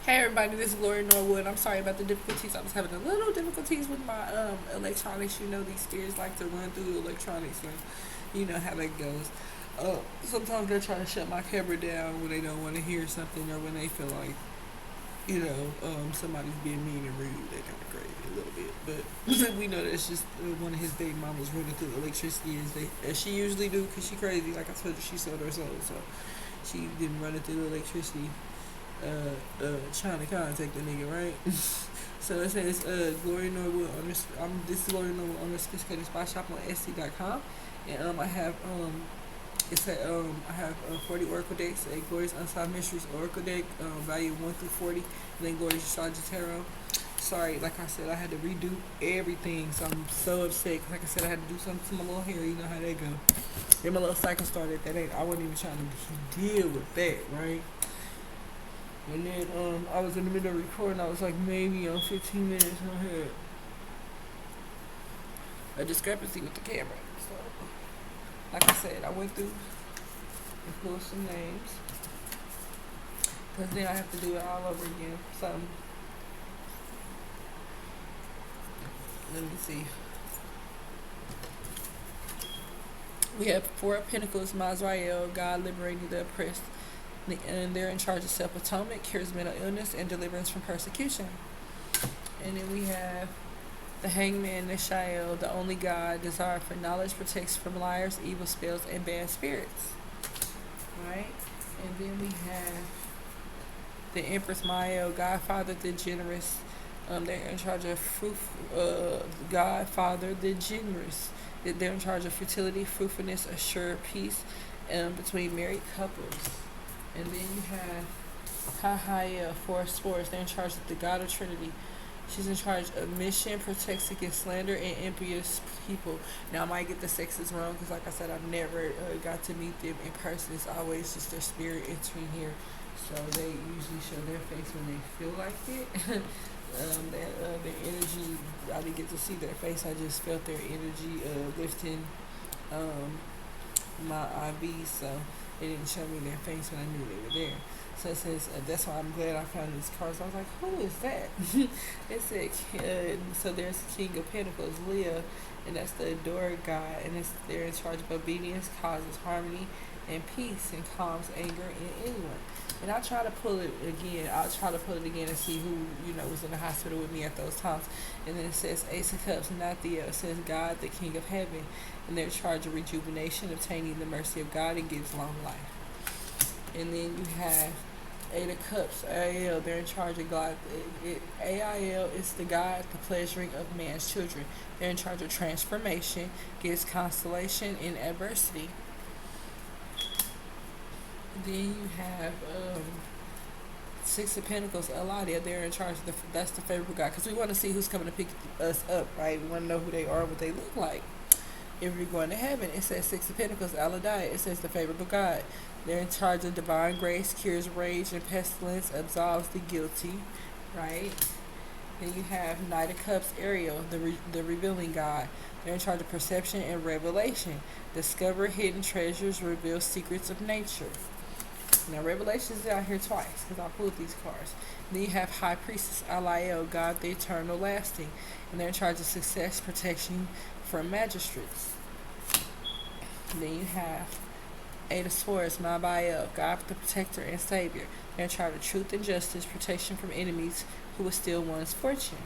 Hey everybody, this is Gloria Norwood. I'm sorry about the difficulties. I was having a little difficulties with my electronics. You know, these spirits like to run through the electronics, and you know how that goes. Sometimes they try to shut my camera down when they don't want to hear something, or when they feel like somebody's being mean and rude. They kind of crazy a little bit, but we know that's just one of his baby mamas running through the electricity as she usually do, because she crazy. Like I told you, she sold her soul, so she didn't run it through the electricity trying to contact the nigga, right? So it says Gloria Norwood this is Gloria Norwood on the Sophisticated Spot Shop on Etsy.com, and I have I have 40 Oracle decks, a Glorious Unsolved Mysteries Oracle deck, value 1 through 40, and then Glorious Astrology Tarot. Sorry, like I said, I had to redo everything, so I'm so upset. Like I said, I had to do something to my little hair. You know how that go. Then my little cycle started. I wasn't even trying to deal with that, right? And then I was in the middle of recording. I was like maybe on 15 minutes, and I had a discrepancy with the camera. So, like I said, I went through and pulled some names, because then I have to do it all over again. So let me see. We have Four of Pentacles, Mazrael, God liberating the oppressed. And they're in charge of self-atonement, cures mental illness, and deliverance from persecution. And then we have the Hangman, Nishael, the only God, desire for knowledge, protects from liars, evil spells, and bad spirits. Right? And then we have the Empress Mael, Godfather, the generous. They're in charge of Godfather, the generous. They're in charge of fertility, fruitfulness, assured peace between married couples. And then you have Hahiah, Four of Swords. They're in charge of the God of Trinity. She's in charge of mission, protects against slander and impious people. Now, I might get the sexes wrong, because like I said, I've never got to meet them in person. It's always just their spirit entering here. So they usually show their face when they feel like it. Their energy, I didn't get to see their face. I just felt their energy lifting my IV. So they didn't show me their face when I knew they were there. So it says, that's why I'm glad I found these cards. I was like, who is that? It said, so there's King of Pentacles, Leah, and that's the adored God. And they're in charge of obedience, causes harmony and peace, and calms anger in anyone. And I'll try to pull it again. And see who, was in the hospital with me at those times. And then it says Ace of Cups, Nathia. It says God, the King of Heaven. And they're in charge of rejuvenation, obtaining the mercy of God, and gives long life. And then you have Eight of Cups, Ail. They're in charge of God. Ail is the God, the pleasuring of man's children. They're in charge of transformation, gives consolation in adversity. Then you have Six of Pentacles, Eladia. They're in charge of that's the favorite God, because we want to see who's coming to pick us up, right? We want to know who they are, what they look like. If you're going to heaven, it says Six of Pentacles, Eladia. It says the favorable God. They're in charge of divine grace, cures rage and pestilence, absolves the guilty, right? Then you have Knight of Cups, Ariel, the revealing God. They're in charge of perception and revelation. Discover hidden treasures, reveal secrets of nature. Now, Revelation is out here twice, because I pulled these cards. Then you have High Priestess, Alael, God the eternal lasting. And they're in charge of success, protection from magistrates. Then you have Eight of Swords, Mabael, God the protector and savior. They're in charge of truth and justice, protection from enemies who would steal one's fortune.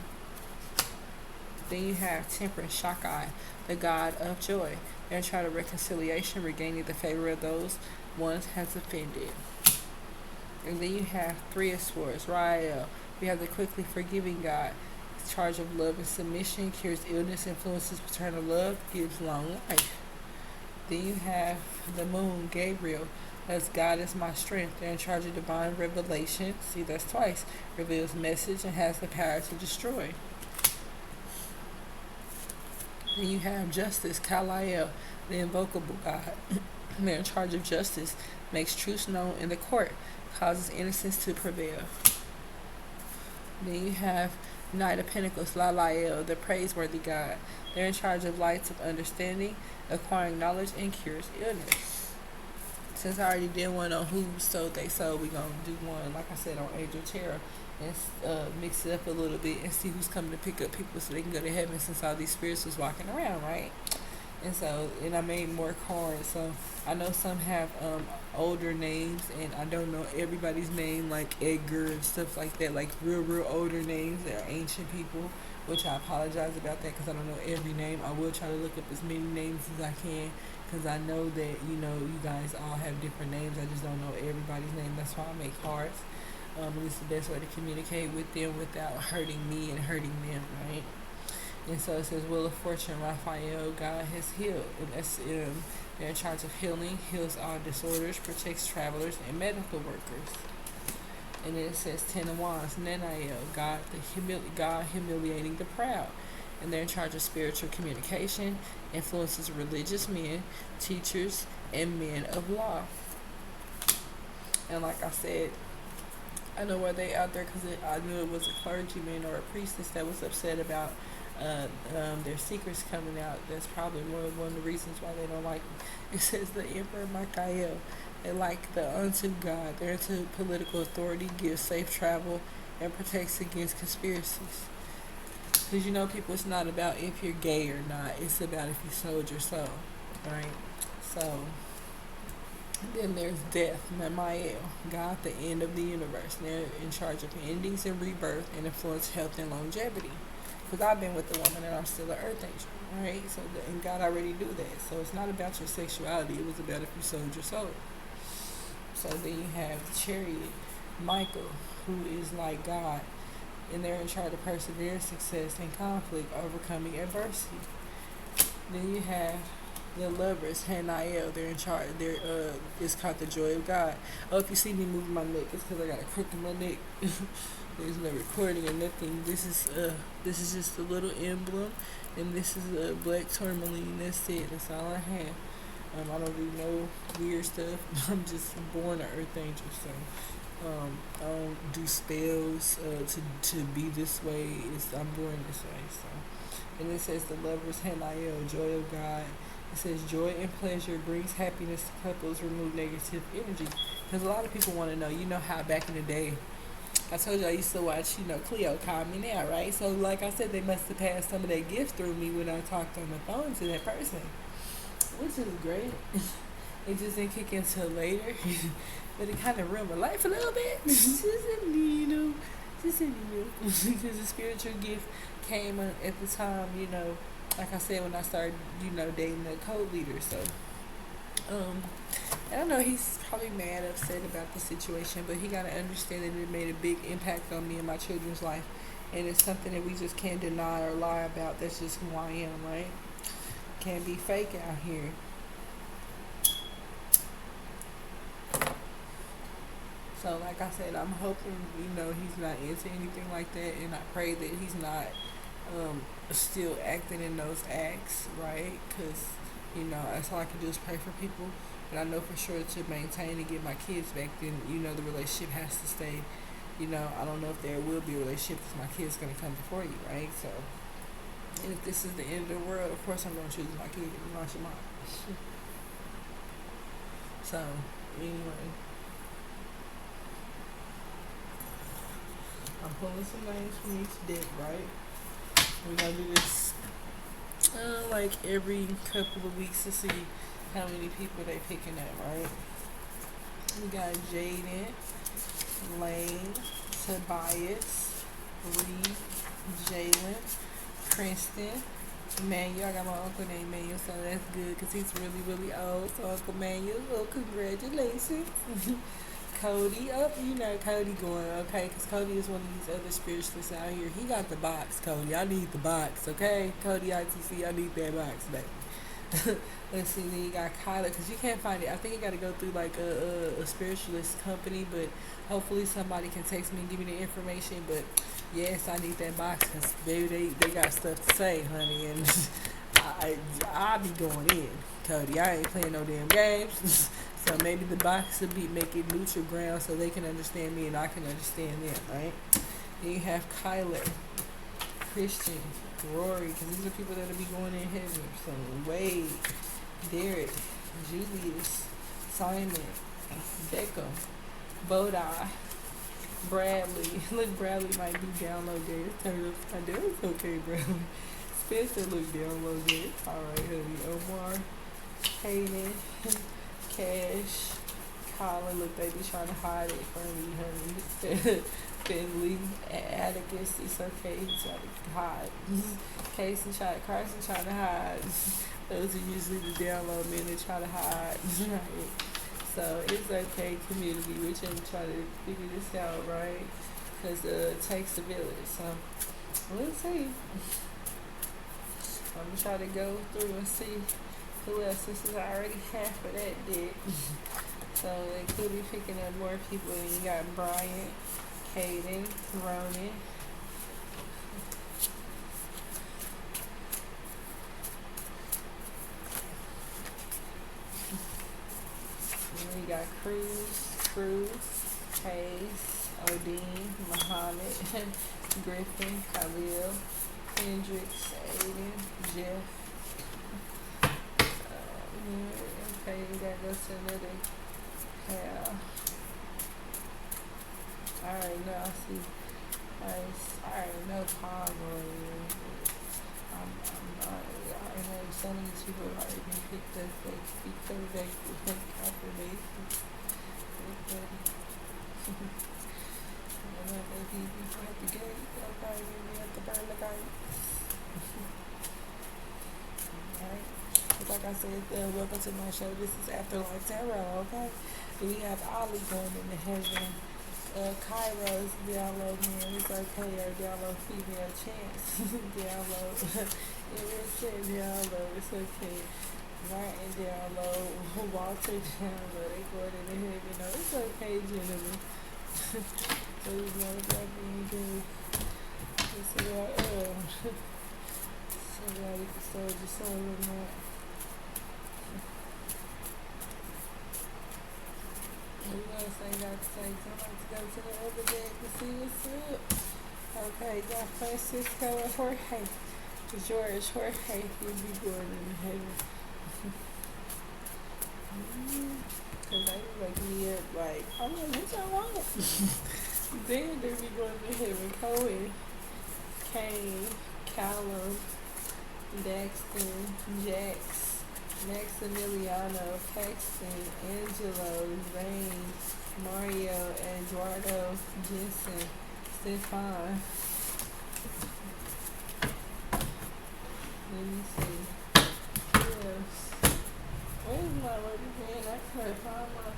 Then you have Temperance, Shakai, the God of joy. They're in charge of reconciliation, regaining the favor of those one has offended. And then you have Three of Swords, Rael. We have the quickly forgiving God. In charge of love and submission, cures illness, influences paternal love, gives long life. Then you have the Moon, Gabriel. As God is my strength. They're in charge of divine revelation. See, that's twice. Reveals message and has the power to destroy. Then you have Justice, Kalael, the invocable God. They're in charge of justice, makes truths known in the court, causes innocence to prevail. Then you have Knight of Pentacles, Lalael, the praiseworthy God. They're in charge of lights of understanding, acquiring knowledge, and cures illness. Since I already did one on who sold they sold, we gonna do one, like I said, on Angel Terra, and mix it up a little bit and see who's coming to pick up people so they can go to heaven, since all these spirits was walking around, right? And so, and I made more cards. So I know some have older names, and I don't know everybody's name, like Edgar and stuff like that, like real older names that are ancient people. Which I apologize about that because I don't know every name. I will try to look up as many names as I can because I know that you guys all have different names. I just don't know everybody's name. That's why I make cards. It's the best way to communicate with them without hurting me and hurting them, right? And so it says, Wheel of Fortune, Raphael, God has healed. And that's they're in charge of healing, heals all disorders, protects travelers and medical workers. And then it says Ten of Wands, Nanael, God humiliating the proud. And they're in charge of spiritual communication, influences religious men, teachers, and men of law. And like I said, I know why they out there because I knew it was a clergyman or a priestess that was upset about their secrets coming out. That's probably one of the reasons why they don't like them. It says the Emperor Michael. They like the unto God. They're into political authority, gives safe travel, and protects against conspiracies. Because people, it's not about if you're gay or not. It's about if you sold your soul, right? So, then there's death, Mamael, God, the end of the universe. They're in charge of endings and rebirth and influence health and longevity. Because I've been with a woman and I'm still an earth angel, right? So, and God already do that. So it's not about your sexuality. It was about if you sold your soul. So then you have the Chariot, Michael, who is like God, and they're in charge of perseverance, success, and conflict, overcoming adversity. Then you have the Lovers, Hanael. They're in charge. It's called the Joy of God. Oh, if you see me moving my neck, it's because I got a crook in my neck. There's no recording or nothing. This is just a little emblem, and this is a black tourmaline. That's it. That's all I have. I don't do no weird stuff. I'm just born an earth angel, so I don't do spells to be this way. I'm born this way. So, and it says the Lovers, Hanael, Joy of God. It says joy and pleasure brings happiness to couples, remove negative energy. Because a lot of people want to know, how back in the day, I told you I used to watch, Cleo Call Me Now, right? So like I said, they must have passed some of their gifts through me when I talked on the phone to that person. Which is great. It just didn't kick in until later. But it kind of ruined my life a little bit. Just a little. Because the spiritual gift came at the time, like I said, when I started, dating the code leader. So, I don't know, he's probably mad, upset about the situation, but he got to understand that it made a big impact on me and my children's life. And it's something that we just can't deny or lie about. That's just who I am, right? Can't be fake out here. So like I said, I'm hoping he's not into anything like that, and I pray that he's not still acting in those acts, right? Because that's all I can do is pray for people. But I know for sure to maintain and get my kids back, then the relationship has to stay. I don't know if there will be a relationship if my kid's gonna come before you, right? So. And if this is the end of the world, of course I'm going to choose my kid, not your mom. So, anyway. I'm pulling some names from each deck, right? We're going to do this like every couple of weeks to see how many people they picking up, right? We got Jaden, Lane, Tobias, Reed, Jalen, Princeton, Manuel. I got my uncle named Manuel, so that's good because he's really old. So Uncle Manuel, well, congratulations. Cody, Cody going, okay, because Cody is one of these other spiritualists out here. He got the box, Cody. I need the box, okay? Cody ITC, I need that box, baby. Let's see, then you got Kyler, because you can't find it. I think you got to go through like a spiritualist company, but hopefully somebody can text me and give me the information. But yes, I need that box because baby, they got stuff to say, honey, and I be going in, Cody. I ain't playing no damn games. So maybe the box will make it neutral ground so they can understand me and I can understand them, right? Then you have Kyler, Christian, Rory, because these are people that will be going in heaven. So Wade, Derek, Julius, Simon, Beckham, Bodie, Bradley. Look, Bradley might be down low there. It's turned upside down. It's okay, Bradley. Spencer look down low there. It's alright, honey. Omar, Hayden, Cash, Colin. Look, they be trying to hide it from me, honey. Finley, Atticus. It's okay. He's trying to hide. Carson trying to hide. Those are usually the down low men that try to hide. Right? So it's okay, community. We're trying to figure this out, right? Because it takes a village. So we'll see. I'm going to try to go through and see who else. This is already half of that deck. So they could be picking up more people. And you got Brian, Caden, Ronan. You got Cruz, Hayes, Odin, Muhammad, Griffin, Khalil, Hendricks, Aiden, Jeff. Okay, we gotta go to another hell. I already know, I see. I already know Palmer. I already know some of these people have already been picked up. They speak for the back with confirmation. I know they be people at the gate. They'll probably be at the burn the gate. Alright. Like I said, welcome to my show. This is Afterlife Tarot, okay? We have Ollie going into heaven. Kairos, down low man, it's okay, or down low female chance, down low, it said down low, it's okay, Martin down low, Walter down low, they going into heaven, no, it's okay, gentlemen, so you know that being good, so somebody can soldier your soul or not. What else I got to say? So I'm about to go to the other deck to see what's up. Okay, got Francisco and Jorge. Jorge, you'll be going in heaven. Cause they be waking me up like, I'm like, what y'all want? Then they be going to heaven. Cohen, Kane, Callum, Daxton, Jax, Maximiliano, Paxton, Angelo, Zane, Mario, Eduardo, Jensen, Stefan. Let me see. Who else? Where's my rubber band? I couldn't find my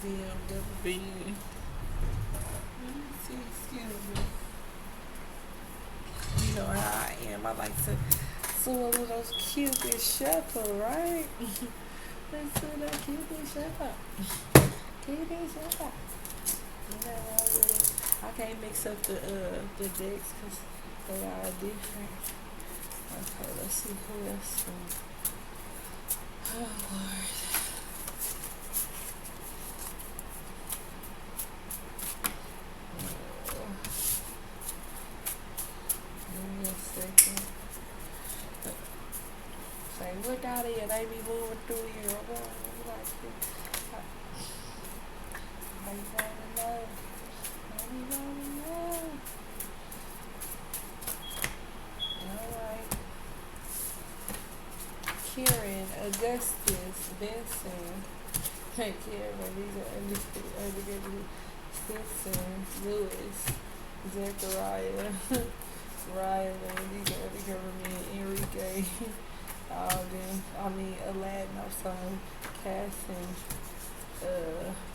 damn rubber band. Let me see, excuse me. You know how I am. I like to one of those Cupid shuffle, right? Let's do that Cupid shuffle. Cupid shuffle. I can't mix up the decks because they are different. Okay, let's see who else. Oh Lord. Give me a second. Look out here, they be moving through here. Okay, like I wanna know. Alright. Kieran, Augustus, Benson. Hey, Kieran, these are undergraduate. Stinson, Lewis, Zechariah, Ryland, these are undergraduate. Enrique. Aladdin, I'm sorry, Casson,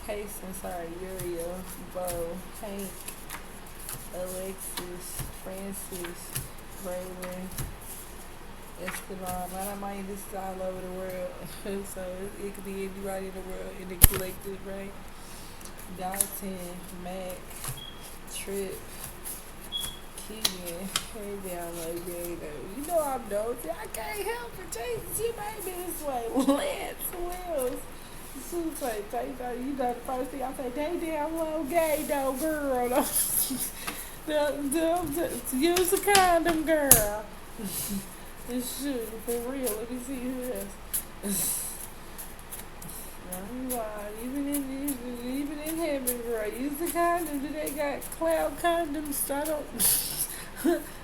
Payson, Uriel, Bo, Hank, Alexis, Francis, Braylon, Esteban. This is all over the world, so it could be anybody in the world in the collective, right? Dalton, Mac, Trip, Keegan, hey down low, you know I'm nosy. I can't help it. Jesus, you made me this way. Lance Wills. You know the first thing I say, they damn low gay though, girl. Use a condom, girl. This shit, for real. Let me see who else. I'm lying. Even in heaven, bro. Use the condom. Do they got cloud condoms? I don't.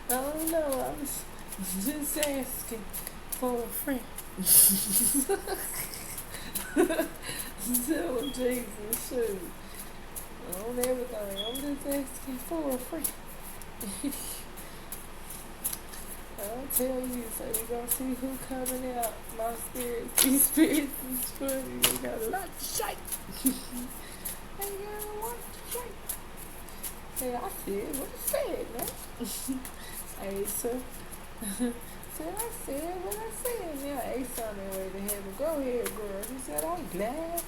I don't know. I was just asking for a friend. Tell Jesus, shoot. On everything. I'm just asking for a friend. I'll tell you, so we gonna see who coming out. My spirits, these spirits is funny. They got a lot to shake. They got a lot to shake. Hey, I said what I said, man. Hey, so, I said what I said. Now, Ace on their way to heaven. Go ahead, girl. He said, I'm glad.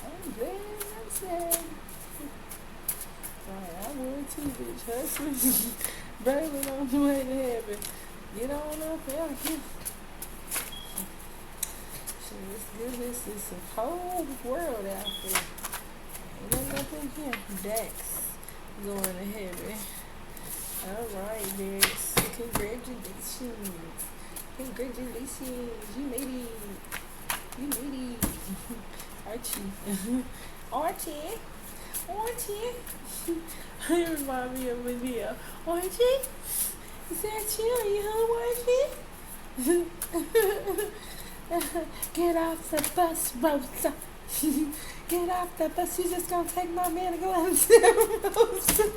I'm glad I'm sad. Right, I would too, bitch. Husband, Braylon on the way to heaven. Get on up there. Shit, it's goodness. It's a whole world out there. Ain't nothing here. Dax going to heaven. Alright, Dax. Congratulations. Congratulations. You made it. You made it. Archie. Archie. Archie. You remind me of Medea. Archie? Is that you? Are you home, Archie? Get off the bus, Rosa. Get off the bus. You just gonna take my man and go out and see Rosa.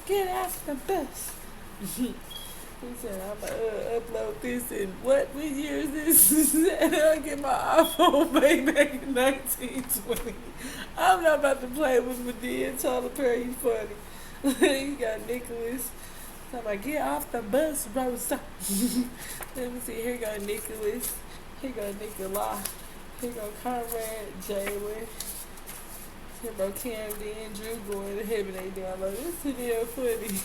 Get off the bus. He said, I'm gonna upload this in what year is this? He said, I'll get my iPhone back in 1920. I'm not about to play with Medea and Tyler Perry. You funny. You got Nicholas. So I'm like, get off the bus, Rosa. Let me see. Here go Nicholas. Here go Nicola. Here go Conrad, Jalen. Here go Camden, Drew going to heaven. They download this video funny.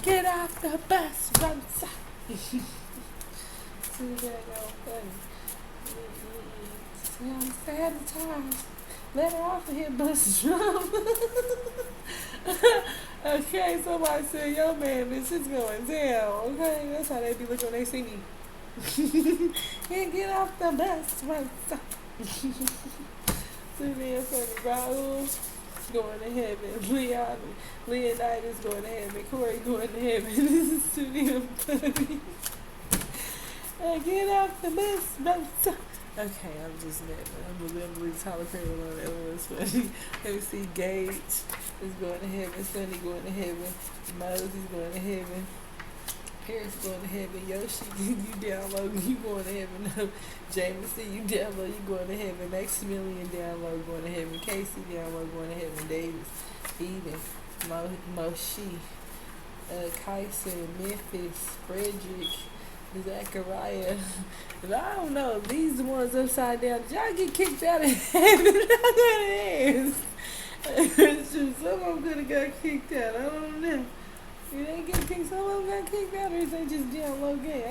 Get off the bus, Rosa. See that go funny. See, I'm sabotaged. Let her off of here, bus drum. Okay, somebody said, yo man, this is going down. Okay, that's how they be looking when they see me. Can't get off the bus, Rosa. See me funny. Raul going to heaven. Leonidas going to heaven. Corey going to heaven. This is too damn funny. Get off the bus, Rosa. Okay, I'm just mad. I'm gonna believe Tyler Perry on that one. It's funny. Let me see. Gage is going to heaven. Sonny going to heaven. Moses going to heaven. Paris going to heaven. Yoshi, you download, you going to heaven. No, Jameson, you download, you going to heaven. Maximilian download, going to heaven. Casey download, going to heaven. Davis, Eden, Moshi, Kyson, Memphis, Frederick, Zachariah. And I don't know, these the ones upside down. Did y'all get kicked out of heaven? I gotta ask. Some of them could have got kicked out. I don't know. If they get kicked, some of them got kicked out, or is they just down low gay?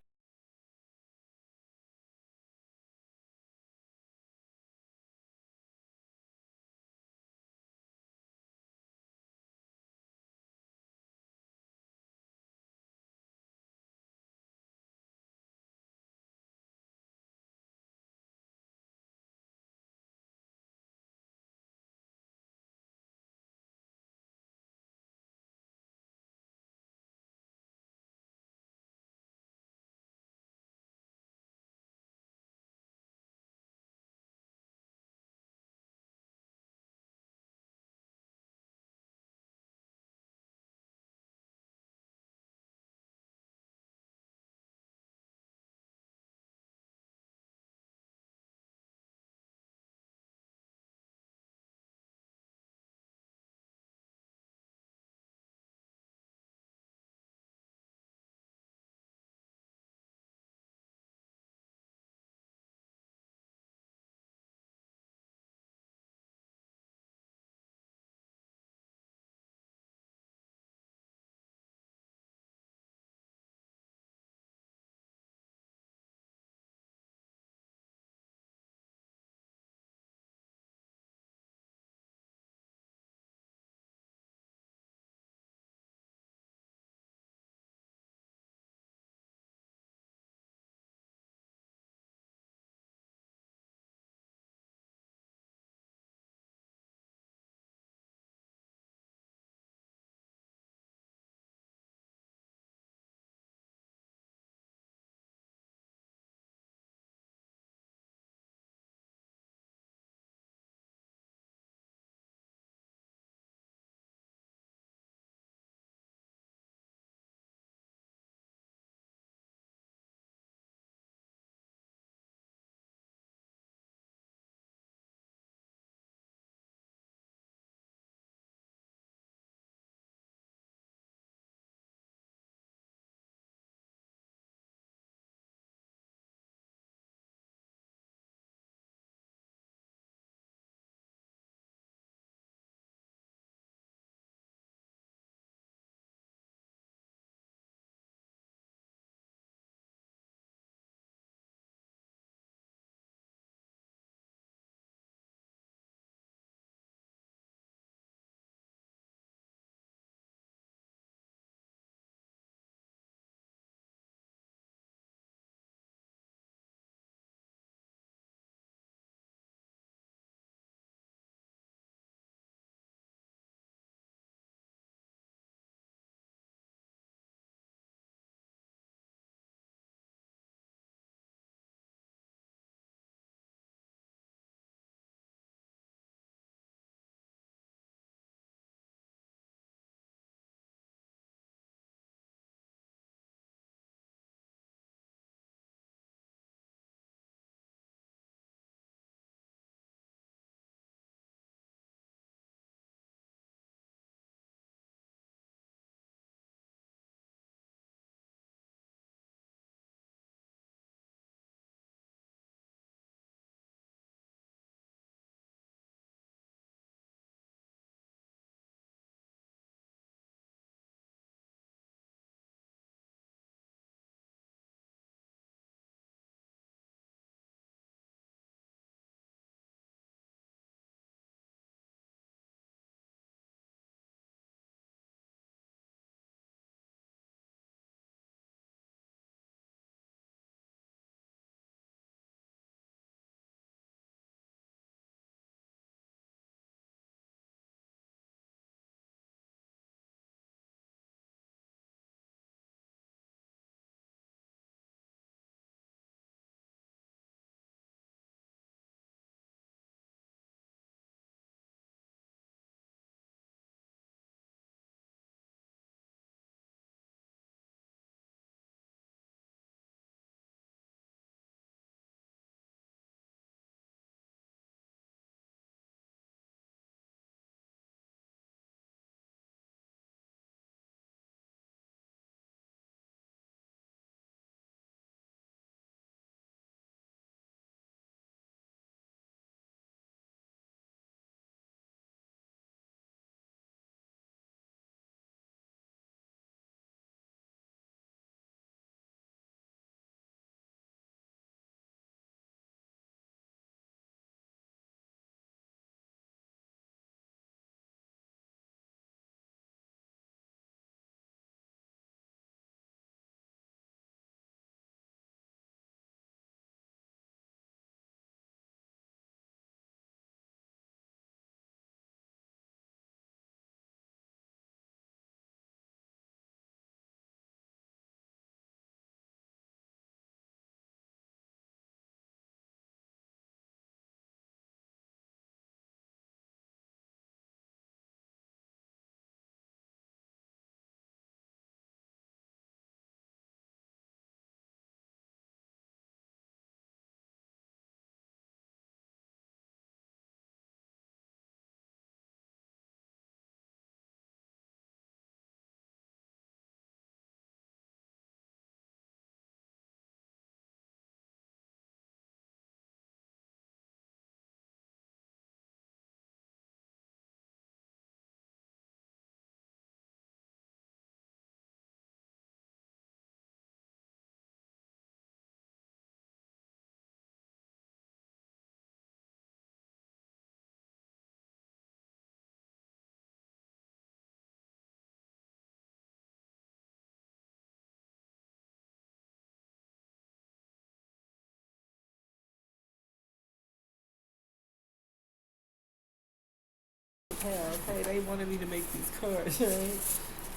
hell, okay? They wanted me to make these cards, right?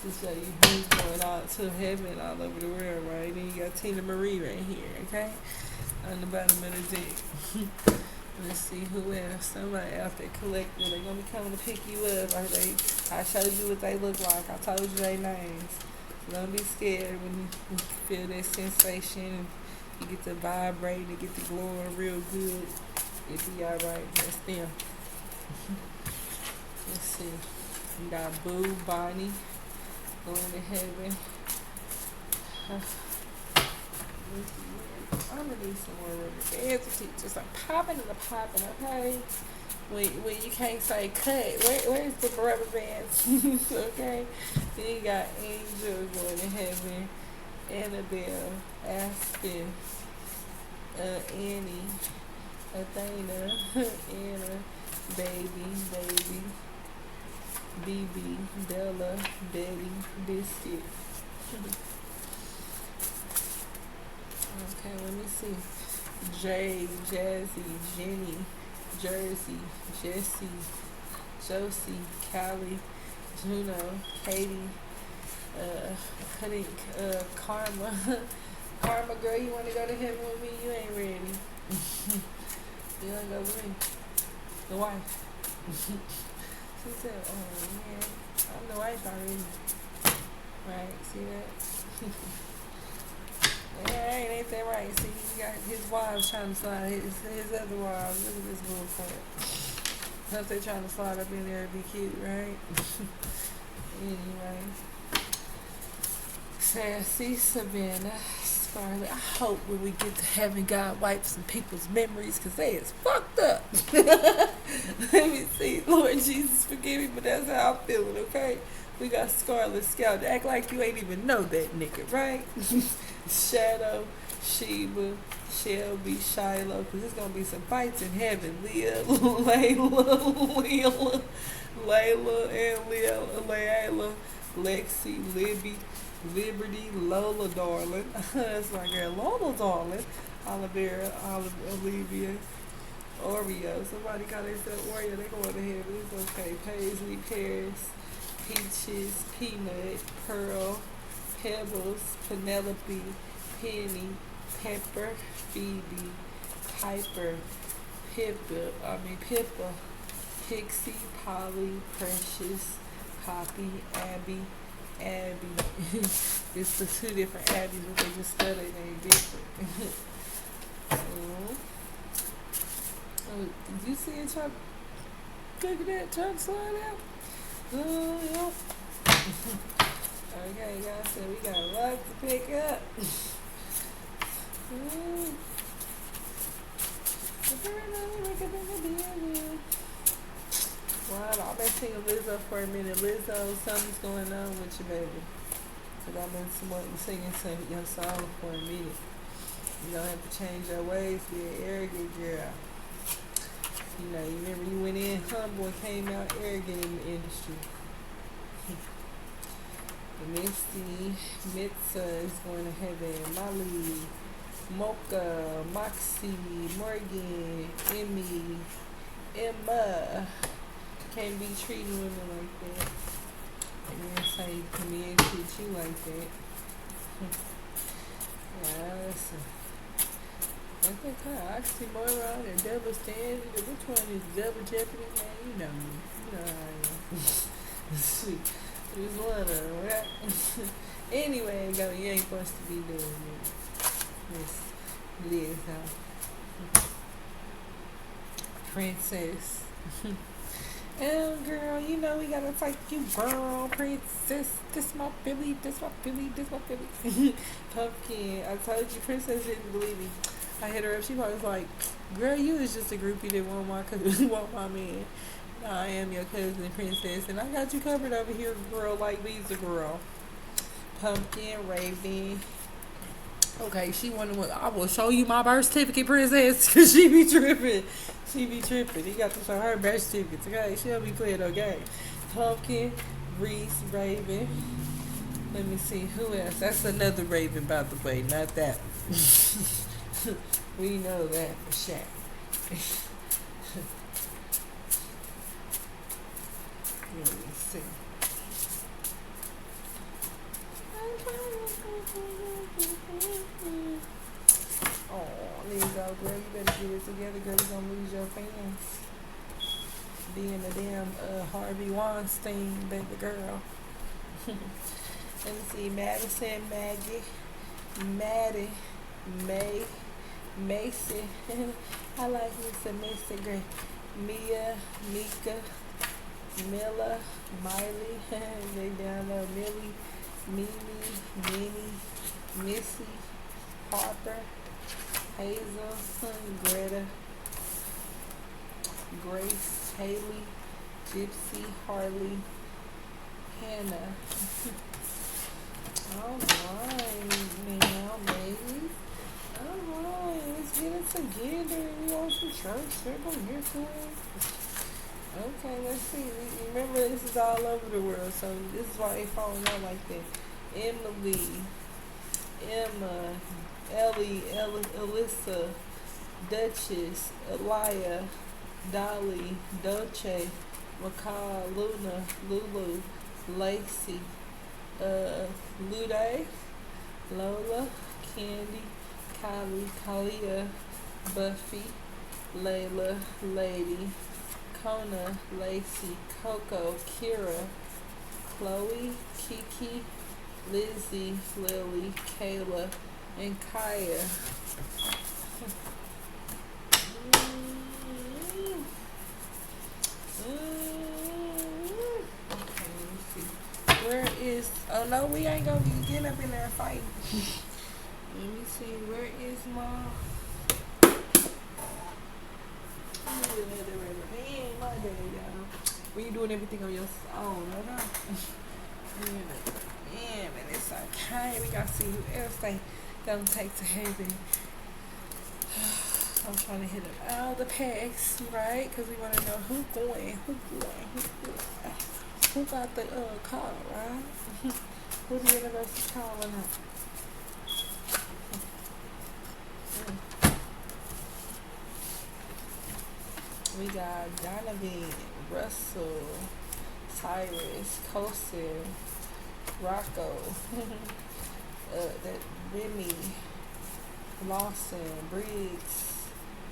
To show you who's going out to heaven all over the world, right? Then you got Tina Marie right here, okay? On the bottom of the deck. Let's see who else. Somebody out there collecting. They're gonna be coming to pick you up. I showed you what they look like. I told you their names. So don't be scared when you feel that sensation and you get to vibrate and get to glowing real good. It'll be alright. That's them. Let's see. We got Boo, Bonnie, going to heaven. I'm gonna need some more rubber bands to keep just like popping and popping, okay? When you can't say cut, where's the rubber bands? Okay? Then you got Angel going to heaven, Annabelle, Aspen, Annie, Athena, Anna, Baby, BB, Bella, Betty, Biscuit. Okay, let me see. Jay, Jazzy, Jenny, Jersey, Jessie, Josie, Callie, Juno, Katie, Karma. Karma, girl, you want to go to heaven with me? You ain't ready. You want to go with me? The wife. She said, oh, man, I'm the wife already. Right, see that? Yeah, ain't that right? See, you got his wives trying to slide his other wives. Look at this bullcrap. If they trying to slide up in there, it'd be cute, right? Anyway. Sassy, Savannah, Scarlett. I hope when we get to heaven, God wipes some people's memories because they is fucked up. Let me see. Lord Jesus, forgive me, but that's how I'm feeling, okay? We got Scarlet Scout. Act like you ain't even know that nigga, right? Shadow, Sheba, Shelby, Shiloh, because there's going to be some fights in heaven. Leah, Layla, and Layla, Lexi, Libby, Liberty, Lola, darling. That's my girl, Lola, darling. Olivera, Olivia, Oreo. Somebody got themselves Oreo. They going to heaven. It's okay. Paisley, Paris, Peaches, Peanut, Pearl, Pebbles, Penelope, Penny, Pepper, Phoebe, Piper, Pippa, Pixie, Polly, Precious, Poppy, Abby. It's the two different Abby's, but they just spell their name different. Oh, did you see it trying to slide out? Yep. Okay, guys, so we got a lot to pick up. Wow, I've been singing Lizzo for a minute. Lizzo, something's going on with you, baby. Because I've been singing your song for a minute. You don't have to change your ways, be an arrogant girl. You know, you remember you went in humble and came out arrogant in the industry. Misty, Mitza is going to heaven. Molly, Mocha, Moxie, Morgan, Emmy, Emma. Can't be treating women like that. And then say, come in and treat you like that. Yeah, listen. What's that called? Oxymoron and double standard? Which one is double jeopardy, man? You know me. You know how I am. There's one of them, right? Anyway, you ain't supposed to be doing it. Miss Liz, Princess. Girl, you know we gotta fight you, girl, princess. This my Philly. Pumpkin. I told you, Princess didn't believe me. I hit her up. She was like, "Girl, you is just a groupie that want my man. I am your cousin, Princess, and I got you covered over here, girl. Like Lisa, girl." Pumpkin, Raven. Okay, she wanted what? I will show you my birth certificate, Princess, because she be tripping. He got to show her birth certificates, okay? She'll be playing no game. Pumpkin, Reese, Raven. Let me see, who else? That's another Raven, by the way, not that. We know that for sure. Let's see. Oh, there you go, girl. You better get it together, girl. You're gonna lose your fans. Being a damn Harvey Weinstein, baby girl. Let me see. Madison, Maggie, Maddie, May, Macy. I like me some Macy Gray. Mia, Mika, Milla, Miley. They down there. Millie, Mimi, Minnie, Missy, Harper, Hazel, Greta, Grace, Haley, Gypsy, Harley, Hannah. Alright, now, ladies. Alright, let's get it together. We on some church. We're going to hear from us. Okay, let's see. Remember, this is all over the world, so this is why they falling out like that. Emily, Emma, Ellie, Alyssa, Duchess, Elia, Dolly, Dolce, Macaw, Luna, Lulu, Lacey, Luday, Lola, Candy, Kylie, Kalia, Buffy, Layla, Lady, Kona, Lacey, Coco, Kira, Chloe, Kiki, Lizzie, Lily, Kayla, and Kaya. Where is, oh no, we ain't gonna be getting up in there and fighting. Let me see, where is my, man, my day, y'all. When you doing everything on your own, okay? Yeah, man, it's okay. We gotta see who else they gonna take to heaven. I'm trying to hit up all the packs, right? Because we want to know who going. Who got the call, right? Who the university calling up? We got Donovan, Russell, Cyrus, Kosin, Rocco, that Remy, Lawson, Briggs,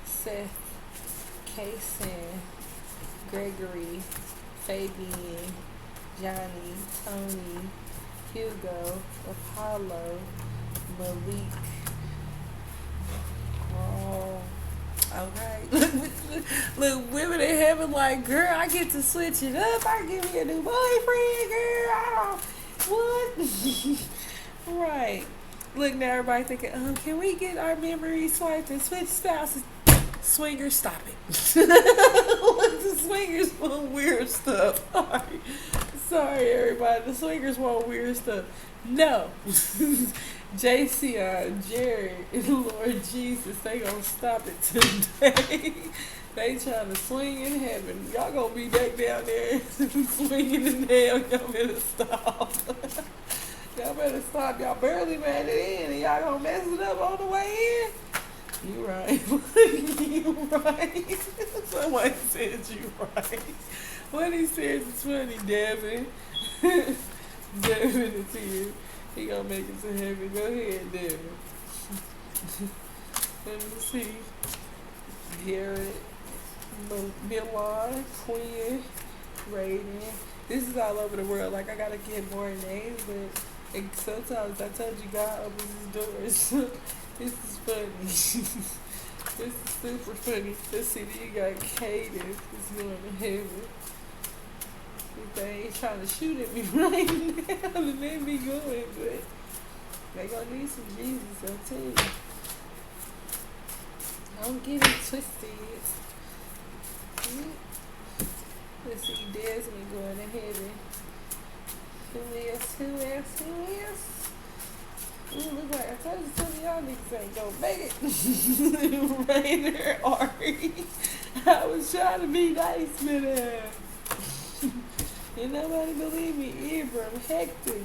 Seth, Kaysen, Gregory, Fabian, Johnny, Tony, Hugo, Apollo, Malik. Oh, okay. Look, women in heaven like, girl, I get to switch it up. I give me a new boyfriend, girl. What? Right. Look, now everybody thinking, can we get our memories swiped and switch spouses? Swingers, stop it. Look, the swingers want weird stuff. Sorry, everybody. The swingers want weird stuff. No. JC, Jared, Lord Jesus, they gonna stop it today. They trying to swing in heaven. Y'all gonna be back down there swinging in hell. Y'all better stop. Y'all better stop. Y'all barely made it in and y'all gonna mess it up on the way in. You right. You right. Somebody said you right. What he said is funny, Devin. Devin is here. He gonna make it to heaven. Go ahead, Devin. Let me see. Garrett, Milan, Quinn, Raiden. This is all over the world. Like, I gotta get more names, but sometimes I told you God opens his doors. This is funny. This is super funny. Let's see, you got Kaden. It's going to heaven. They ain't trying to shoot at me right now. And they be going, but they gonna need some Jesus, I'll tell you. Don't get it twisted. Let's see, Desmond going to heaven. Who else? Ooh, look like I told you some of y'all niggas ain't gonna make it. Rainer, Ari. I was trying to be nice, man. And nobody believe me. Abram, Hector,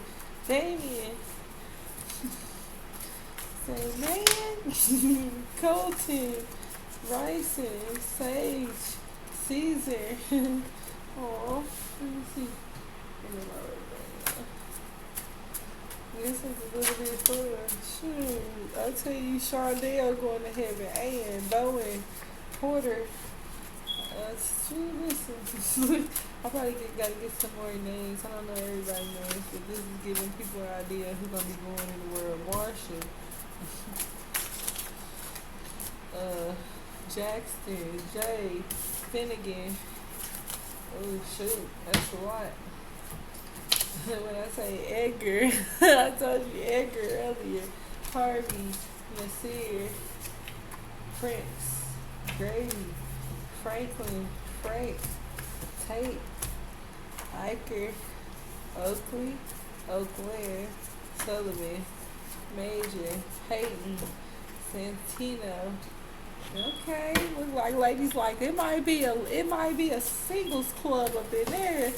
Damien. Say, man. Colton, Ryson, Sage, Caesar. Aw, let me see. This is a little bit fun. Shoot, I tell you, Shardell going to heaven, and Bowen, Porter. Shoot, listen. I probably gotta get some more names. I don't know everybody's names, but this is giving people an idea who's gonna be going in the world. Marshall, Jackson, Jay, Finnegan. Oh shoot, that's a lot. When I say Edgar, I told you Edgar earlier. Harvey, Nasir, Prince, Grady, Franklin, Frank, Tate, Iker, Oakley, Oakland, Sullivan, Major, Peyton, Santino. Okay, look like ladies like it might be a singles club up in there.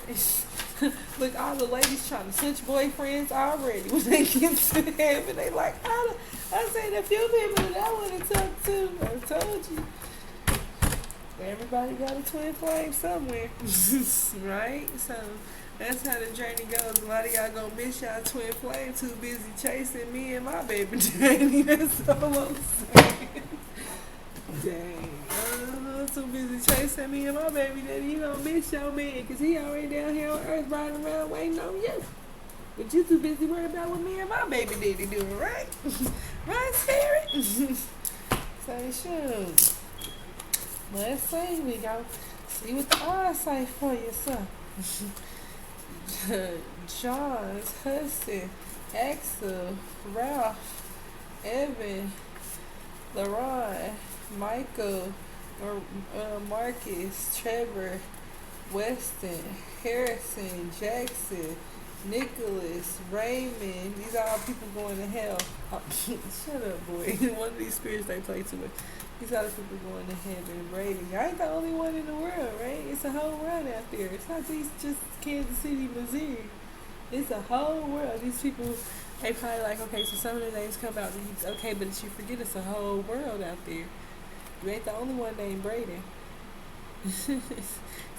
Look, all the ladies trying to switch boyfriends already when they get to heaven. They like, I seen a few people that I want to talk to. I told you. Everybody got a twin flame somewhere, right? So that's how the journey goes. A lot of y'all gonna miss y'all twin flame. Too busy chasing me and my baby journey. That's all I'm saying. Dang. Too busy chasing me and my baby that you don't miss your man because he already down here on earth riding around waiting on you. But you too busy worried about what me and my baby daddy doing, right? Right, Spirit? So, shoot. Let's see. We go see what the odds say for you, son. Johns, Hudson, Axel, Ralph, Evan, LaRon, Michael, Marcus, Trevor, Weston, Harrison, Jackson, Nicholas, Raymond. These are all people going to hell. Oh, shut up, boy. One of these spirits they play to it. These other people going to heaven. Brady. I ain't the only one in the world, right? It's a whole world out there. It's not just Kansas City, Missouri. It's a whole world. These people, they probably like, okay, so some of the names come out. Okay, but you forget it's a whole world out there. You ain't the only one named Brady.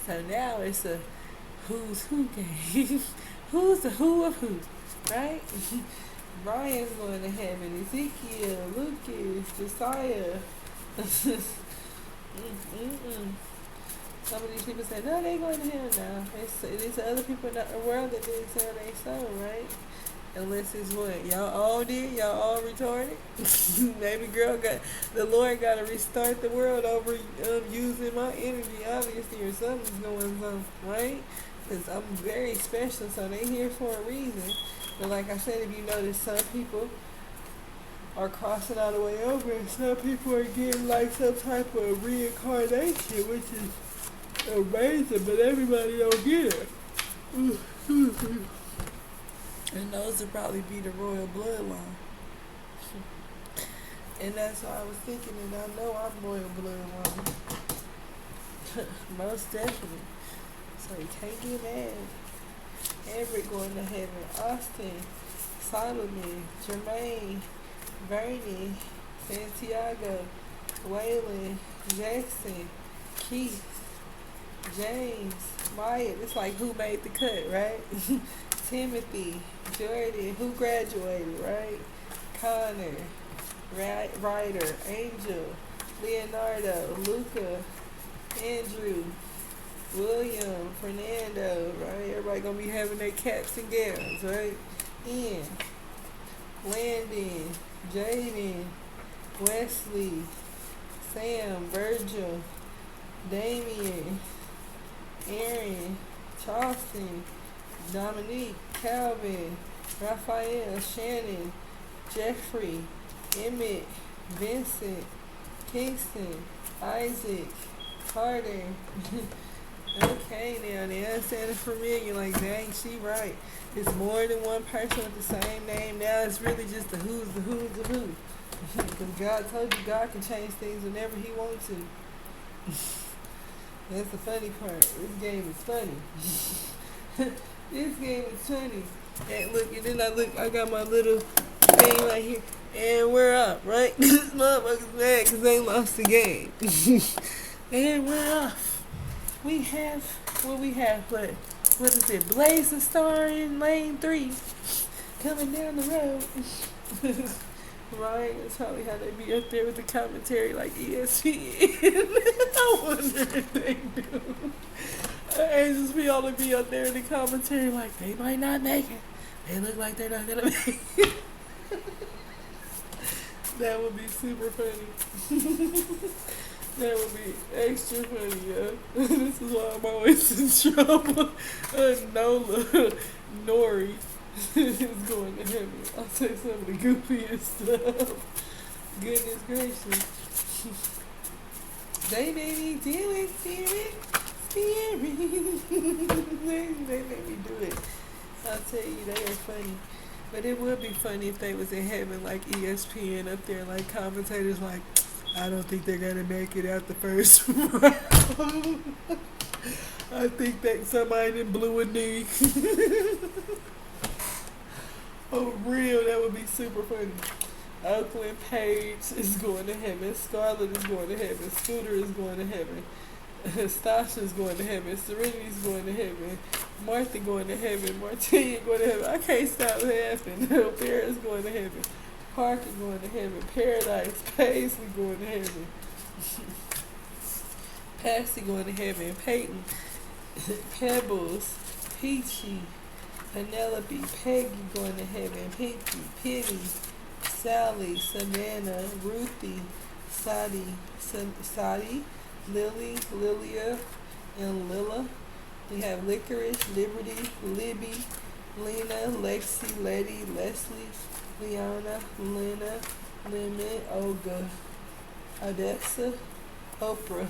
So now it's a who's who game. Who's the who of who, right? Brian's going to heaven. Ezekiel, Lucas, Josiah. Some of these people say, no, they going to hell now. It's other people in the world that didn't sell their soul, right? Unless it's what? Y'all all did? Y'all all retarded? Baby girl the Lord got to restart the world over using my energy, obviously, or something's going on, right? Because I'm very special, so they here for a reason. But like I said, if you notice, some people are crossing all the way over, and some people are getting like some type of reincarnation, which is amazing, but everybody don't get it. And those would probably be the royal bloodline. And that's why I was thinking, and I know I'm royal bloodline. Most definitely. So you can't get mad. Everett going to heaven. Austin, Solomon, Jermaine, Bernie, Santiago, Waylon, Jackson, Keith, James, Maya. It's like who made the cut, right? Timothy, Jordan, who graduated, right? Connor, Ryder, Angel, Leonardo, Luca, Andrew, William, Fernando, right? Everybody gonna be having their caps and gowns, right? Ian, Landon, Jaden, Wesley, Sam, Virgil, Damien, Aaron, Charleston, Dominique, Calvin, Raphael, Shannon, Jeffrey, Emmett, Vincent, Kingston, Isaac, Carter. Okay, now they understand it familiar. Like, dang, she right. It's more than one person with the same name. Now it's really just the who's the who. Because God told you God can change things whenever He wants to. That's the funny part. This game is funny. This game is funny. And look, and then I got my little thing right here. And we're up, right? This motherfucker's mad because they lost the game. And we're off. We have, what? what is it? Blazing Star in Lane 3, coming down the road. Right? That's probably how they be up there with the commentary like ESPN. I wonder if they do. Angels be all to be up there in the commentary like they might not make it. They look like they're not gonna make it. That would be super funny. That would be extra funny, yeah. This is why I'm always in trouble. Nola, Nori is going to heaven. I'll say some of the goofiest stuff. Goodness gracious. They made me do it, spirit. They made me do it. I'll tell you, they are funny. But it would be funny if they was in heaven like ESPN up there, like commentators like, I don't think they're gonna make it out the first round. I think that somebody done blew a knee. Oh, real, that would be super funny. Oakland Page is going to heaven. Scarlett is going to heaven. Scooter is going to heaven. Stasha's going to heaven. Serenity's going to heaven. Martha going to heaven. Martina going to heaven. I can't stop laughing. Paris going to heaven. Parker going to heaven. Paradise. Paisley going to heaven. Patsy going to heaven. Peyton. Pebbles. Peachy. Penelope. Peggy going to heaven. Pinky. Penny. Sally. Savannah. Ruthie. Sadie. Lily, Lilia, and Lila. We have Licorice, Liberty, Libby, Lena, Lexi, Letty, Leslie, Leona, Lena, Lemon, Olga, Odessa, Oprah.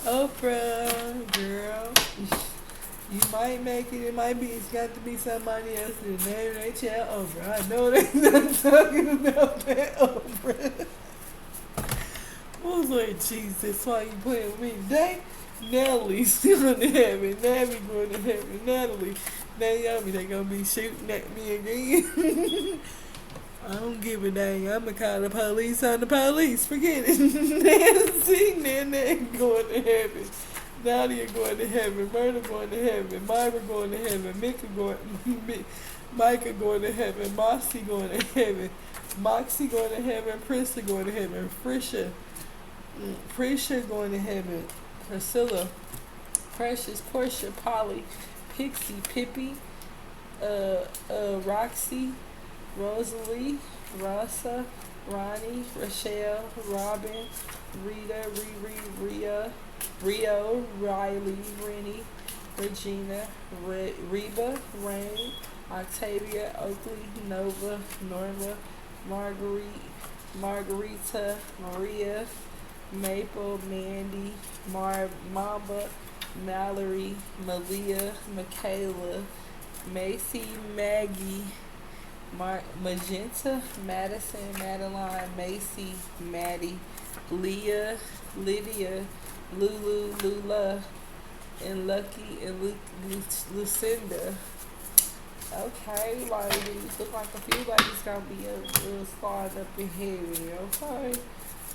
Oprah, girl. You might make it. It might be. It's got to be somebody else. The name they child Oprah. I know they're not talking about that Oprah. I was like, Jesus, why you playing with me? Dang, Natalie's going to heaven. Nabby going to heaven. Natalie, Naomi, they going to be shooting at me again. I don't give a dang. I'm going to call the police on the police. Forget it. Nancy, Nana going to heaven. Nadia going to heaven. Myrna going to heaven. Myra going to heaven. Micah going to heaven. Mossy going to heaven. Moxie going to heaven. Prissa going to heaven. Prisha going to heaven. Priscilla, Precious, Portia, Polly, Pixie, Pippi, Roxy, Rosalie, Rasa, Ronnie, Rochelle, Robin, Rita, Riri, Rio, Riley, Rennie, Regina, Reba, Rain, Octavia, Oakley, Nova, Norma, Margarita, Maria, Maple, Mandy, Mamba, Mallory, Malia, Michaela, Macy, Maggie, Magenta, Madison, Madeline, Macy, Maddie, Leah, Lydia, Lulu, Lula, and Lucky, and Lucinda. Okay, ladies, look like a few ladies gonna be a slide up in heaven, okay?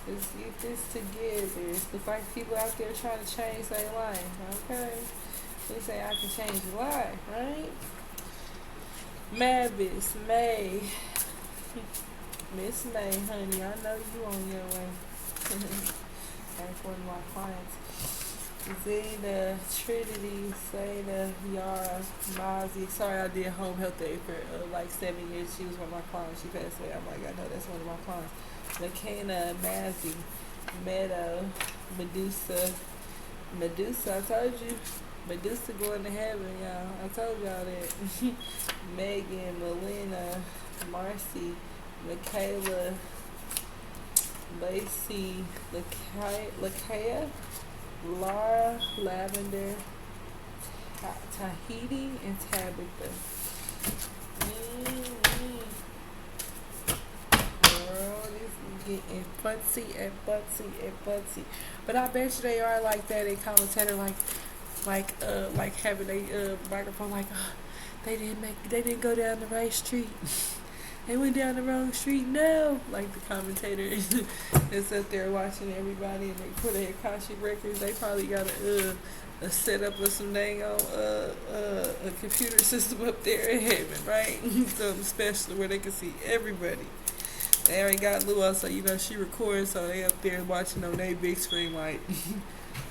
Let's get this together. It looks like people out there trying to change their life, okay? They say I can change your life, right? Mavis, May. Miss May, honey, I know you on your way. That's one of my clients. Zena, Trinity, Zena, Yara, Mozzie. Sorry, I did home health day for like 7 years. She was one of my clients. She passed away. I'm like, I know that's one of my clients. McKenna, Mazzy, Meadow, Medusa, I told you. Medusa going to heaven, y'all. I told y'all that. Megan, Melina, Marcy, Michaela, Lacey, Lakaya, Laura, Lavender, Tahiti, and Tabitha. Girl, this is getting futzy and futzy and futzy. But I bet you they are like that in commentator, like having a microphone, like they didn't go down the right street. They went down the wrong street. No, like the commentator is up there watching everybody, and they put their Akashic records. They probably got a setup of some dang on a computer system up there in heaven, right? Something special where they can see everybody. They already got Lua, so you know she records, so they up there watching on their big screen, like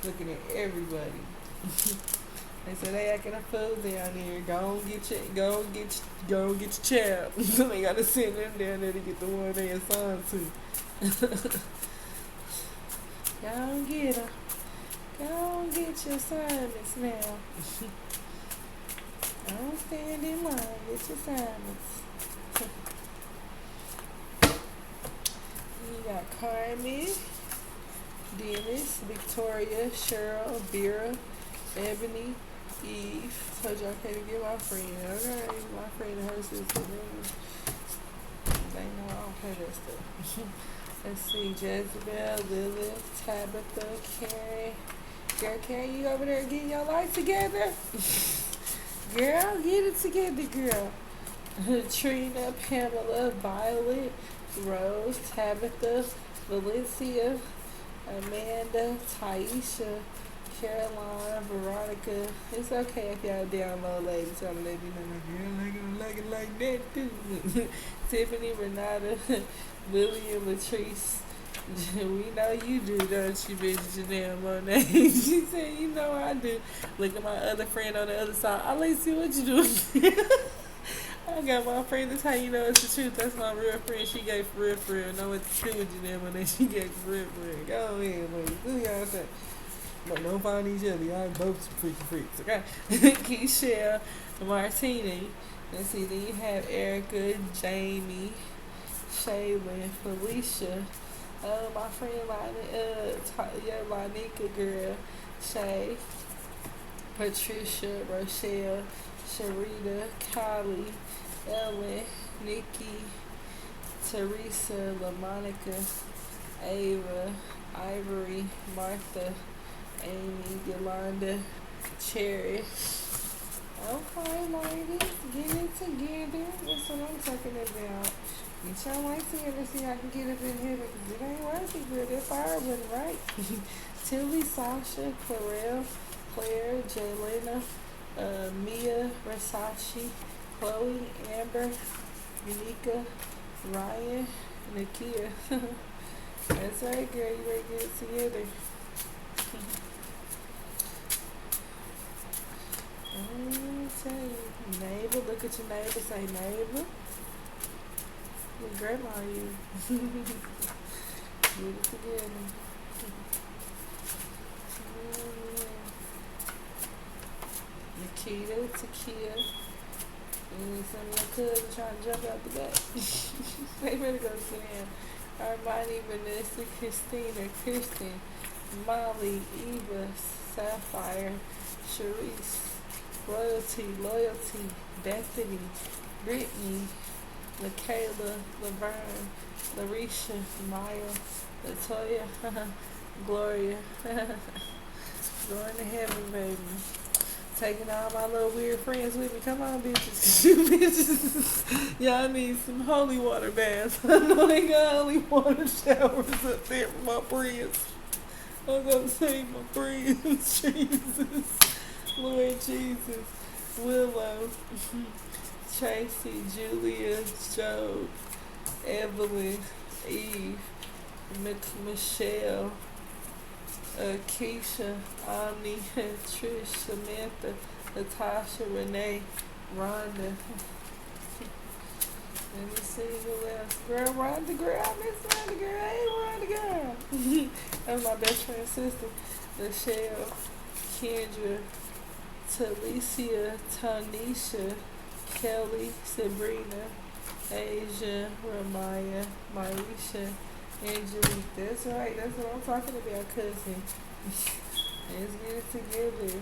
looking at everybody. They said they acting a fool down there. Go and get your child. They gotta send them down there to get the one they assigned to. Go and get her. Go and get your assignments now. Don't stand in line. Get your assignments. You got Carmen, Dennis, Victoria, Cheryl, Vera, Ebony, Eve. Told you I can't get my friend. Okay, my friend and her sister. They know I don't play that stuff. Let's see, Jezebel, Lilith, Tabitha, Karen. Girl, Karen, you over there getting your life together? Girl, get it together, girl. Trina, Pamela, Violet, Rose, Tabitha, Valencia, Amanda, Taisha, Caroline, Veronica. It's okay if y'all download ladies. So I'm letting you know, girl, I like it like that too. Tiffany, Renata, William, Latrice. We know you do, don't you, bitch? Janelle Monae. She said, you know I do. Look at my other friend on the other side. I like to see what you doing. I got my friend. That's how you know it's the truth. That's my real friend. She gave for real. Know what to do with Janelle Monae. She gave for real. Go ahead, ladies. Do y'all thing. But don't find each other. Y'all both some freaks, okay? Keisha, Martini. Let's see. Then you have Erica, Jamie, Shaylin, Felicia. My friend Lanika girl, Shay, Patricia, Rochelle, Sharita, Kylie, Ellen, Nikki, Teresa, LaMonica, Ava, Ivory, Martha, Amy, Yolanda, Cherry. Okay, ladies, get it together. That's what I'm talking about. Get your life together so y'all can get up in here because it ain't working good. That fire wasn't right. Tilly, Sasha, Clarelle, Claire, Jaylena, Mia, Versace, Chloe, Amber, Unica, Ryan, Nakia. That's right, girl. You ready to get it together. Tell you, neighbor, look at your neighbor, say neighbor. Your grandma, you. Get it together. Nikita, Takia, and some of your cousins trying to jump out the back. They better go sit down. Armani, Vanessa, Christina, Kristen, Molly, Eva, Sapphire, Sharice, Loyalty, Bethany, Brittany, LaKayla, Laverne, Larisha, Maya, Latoya, Gloria. Going to heaven, baby. Taking all my little weird friends with me. Come on, bitches. You bitches. Y'all need some holy water baths. I know they got holy water showers up there for my friends. I'm going to save my friends. Jesus. Lord Jesus. Willow. Tracy. Julia. Joe. Evelyn. Eve. Michelle. Keisha, Omni, Trish, Samantha, Natasha, Renee, Rhonda. Let me see who else. Girl, Rhonda, girl. I miss Rhonda, girl. Hey, Rhonda, girl. That was my best friend's sister. Michelle, Kendra, Talicia, Tanisha, Kelly, Sabrina, Asia, Ramaya, Marisha, Angelique. That's right. That's what I'm talking about, cousin. Let's get it together.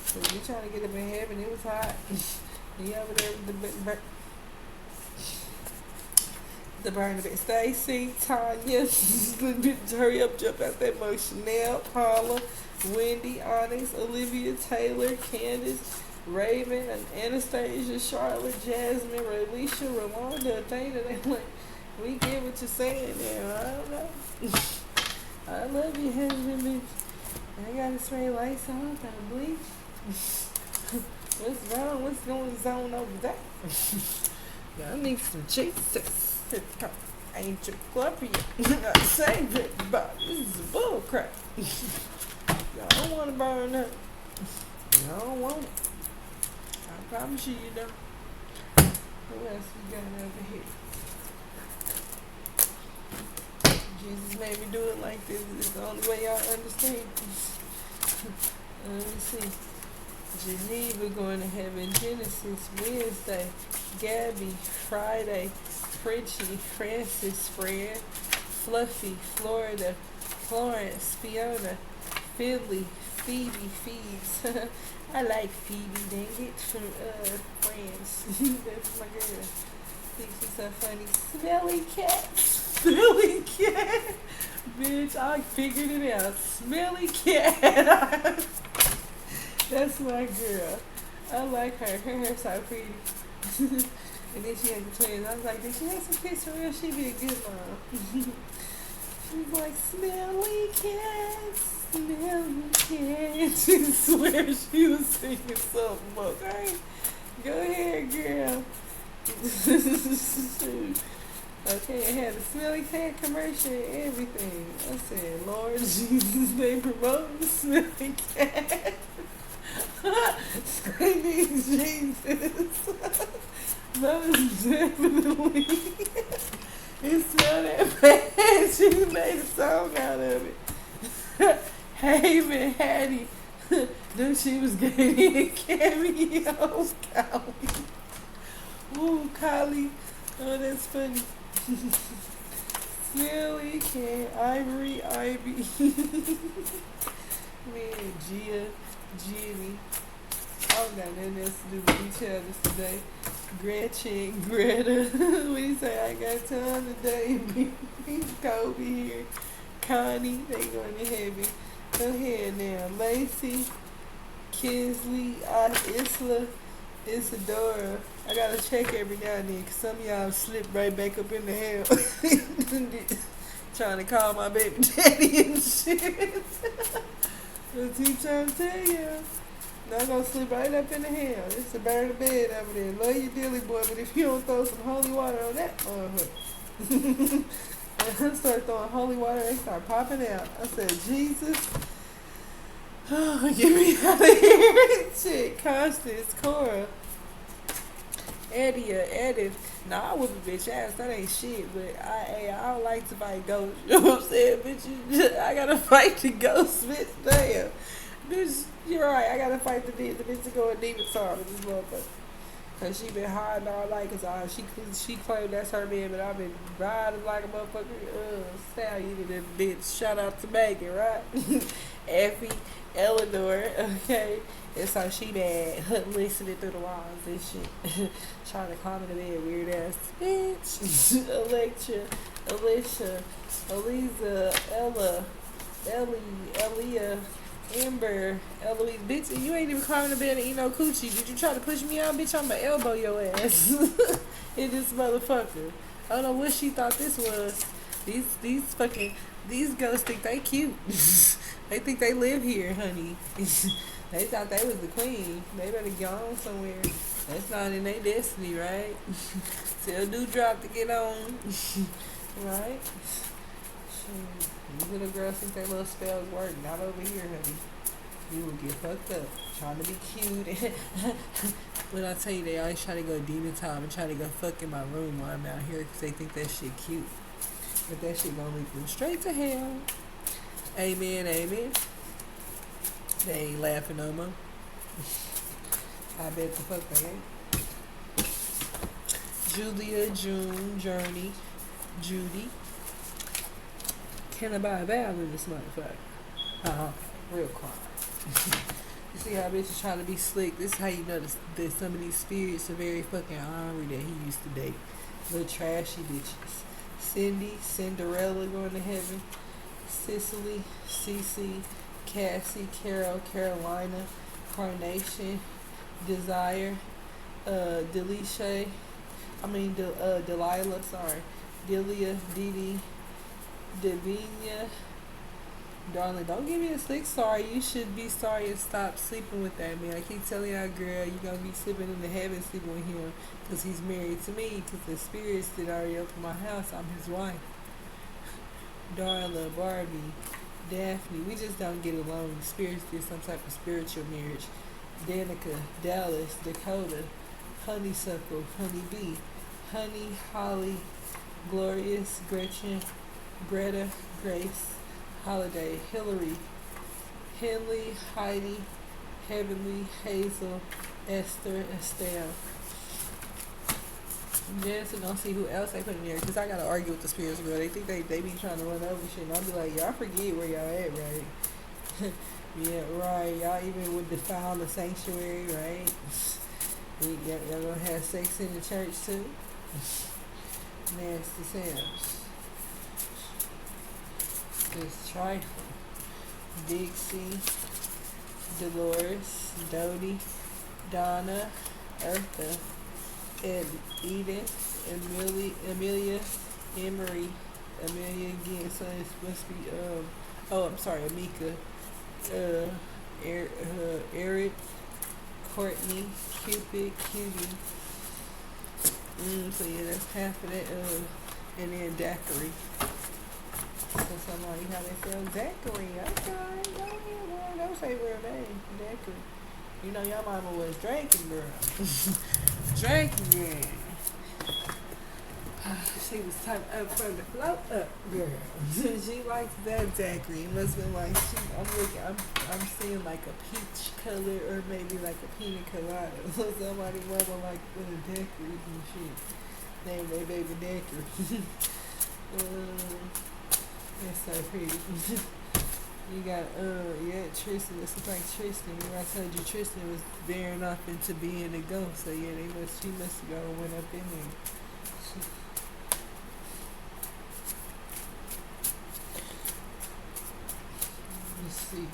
So you trying to get up in heaven. It was hot. You over there with the burn of it. Stacy, Tanya, hurry up, jump out that mug. Chanel, Paula, Wendy, Onyx, Olivia, Taylor, Candace, Raven, Anastasia, Charlotte, Jasmine, Ralisha, Rolanda, Athena. They like, we get what you're saying now. I don't know. I love you, husband, bitch. I gotta spray lights on, gotta bleach. What's wrong? What's going on over there? Y'all need some Jesus. I ain't your club for you. I saved it, but this is bull crap. Y'all don't want to burn up. Y'all don't want it. I promise you, you don't. Who else we got over here? Jesus made me do it like this. It's the only way y'all understand. Let me see. Geneva going to heaven. Genesis Wednesday. Gabby Friday. Frenchie Francis Fred. Fluffy Florida. Florence Fiona. Philly Phoebe Phoebes. I like Phoebe, dang it, from Friends. That's my girl. Think she's so funny. Smelly cat. Smelly cat. Bitch, I figured it out. Smelly cat. That's my girl. I like her. Her hair's so pretty. And then she had the twins. I was like, did she have some kids for real? She'd be a good mom. She's like, smelly cat, smelly cat. She swears she was singing something. Okay, go ahead, girl. Okay, it had a smelly cat commercial and everything. I said, Lord Jesus, they promoting the smelly cat. Screaming Jesus. That is definitely. It smelled that bad. She made a song out of it. Haven Hattie. Then she was getting cameos. Kylie. Ooh, Kylie. Oh, that's funny. Silly cat. Ivory, Ivy. Man, Gia, Jenny. I don't got nothing else to do with each other today. Gretchen, Greta. What do you say? I got time today. Kobe here. Connie, they going to heaven. Go ahead now. Lacey, Kinsley, Isla, Isadora. I gotta check every now and then because some of y'all slip right back up in the hell. Trying to call my baby daddy and shit. That's he trying to tell you. Not gonna slip right up in the hell. It's a burn the bed over there. Love you dearly, boy, but if you don't throw some holy water on that motherfucker. I start throwing holy water, they start popping out. I said, Jesus. Oh, get me out of here. Shit, Constance, Cora, Edith. Nah, I whoop a bitch ass. That ain't shit. But I don't like to fight ghosts. You know what I'm saying, bitch? I gotta fight the ghost, bitch. Damn. Bitch, you're right. I gotta fight the bitch to go a demon song with this motherfucker. Cause she been hiding all night. Cause she claimed that's her man, but I've been riding like a motherfucker. Stallion in that bitch. Shout out to Megan, right? Effie, Eleanor, okay. And so she bad listening through the walls and shit. Trying to climb in the bed, weird ass bitch. Electra, Alicia, Eliza, Ella, Ellie, Elia, Amber, Eloise, bitch, you ain't even climbing the bed and eat no coochie. Did you try to push me out, bitch? I'ma elbow your ass. In this motherfucker. I don't know what she thought this was. These ghosts think they cute. They think they live here, honey. They thought they was the queen. They better go on somewhere. That's not in their destiny, right? Tell Dewdrop to get on. Right? These little girls think their little spells work. Not over here, honey. You will get fucked up. Trying to be cute. When I tell you, they always try to go demon time and try to go fuck in my room while I'm out here because they think that shit cute. But that shit gonna lead them straight to hell. Amen, amen. They ain't laughing no more. I bet the fuck they ain't. Julia, June, Journey, Judy. Can I buy a vowel in this motherfucker? Real quiet. You see how bitch is trying to be slick? This is how you know that some of these spirits are very fucking ornery that he used to date. Little trashy bitches. Cindy, Cinderella going to heaven. Cicely, Cece, Cassie, Carol, Carolina, Carnation, Desire, Delilah, sorry, Delia, Didi, Davinia, Darling, don't give me a slick sorry. You should be sorry and stop sleeping with that man. I keep telling y'all, girl, you going to be sleeping in the heaven sleeping with him because he's married to me because the spirits did already open my house. I'm his wife. Darla, Barbie, Daphne, we just don't get along. Spirits did some type of spiritual marriage. Danica, Dallas, Dakota, Honeysuckle, Honeybee, Honey, Holly, Glorious, Gretchen, Greta, Grace, Holiday, Hillary, Henley, Heidi, Heavenly, Hazel, Esther, Estelle. Just to see who else I put in there, because I gotta argue with the spirits, girl. They think they be trying to run over shit, and I'll be like, y'all forget where y'all at, right? Yeah, right. Y'all even would defile the sanctuary, right? Y'all gonna have sex in the church too? Nasty Sam's. Just trifle. Dixie, Dolores, Dodie, Donna, Eartha, Eden, Amelia, Emery, Amelia again. So it's supposed to be I'm sorry, Amika, Eric, Courtney, Cupid, Cutie. So yeah, that's half of that. And then Daiquiri. So somebody how they spell Daiquiri. Okay, go ahead, don't say real name. Daiquiri. You know your mama was drinking, girl. Drinking. She was type up from the float up, girl. She likes that daiquiri. It must have been like I'm seeing like a peach color or maybe like a pina colada. Somebody mama like the daiquiris and shit. Name their baby daiquiri. It's so pretty. You got Tristan. This looks like Tristan. Remember I told you Tristan was veering off into being a ghost. So yeah, she must have gone went up in there. Let's see.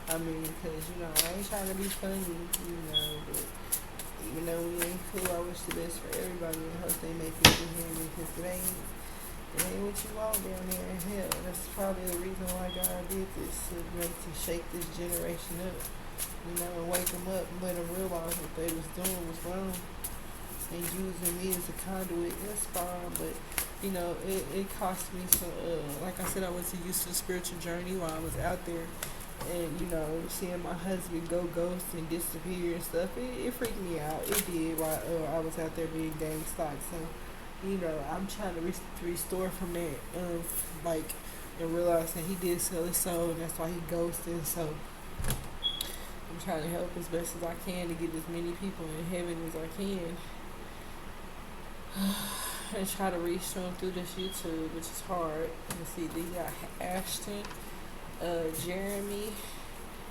I mean, because, I ain't trying to be funny, but even though we ain't cool, I wish the best for everybody and hope they make it in here because it ain't what you want down there in hell. That's probably the reason why God did this, to shake this generation up, and wake them up and let them realize what they was doing was wrong and using me as a conduit. That's fine, but it cost me some, like I said, I went to use the spiritual journey while I was out there. And, seeing my husband go ghost and disappear and stuff, it freaked me out. It did while I was out there being gang stalked. So, I'm trying to restore from that, and realizing he did sell his soul, and that's why he ghosted. So, I'm trying to help as best as I can to get as many people in heaven as I can. And try to reach them through this YouTube, which is hard. Let's see, they got Ashton, Jeremy,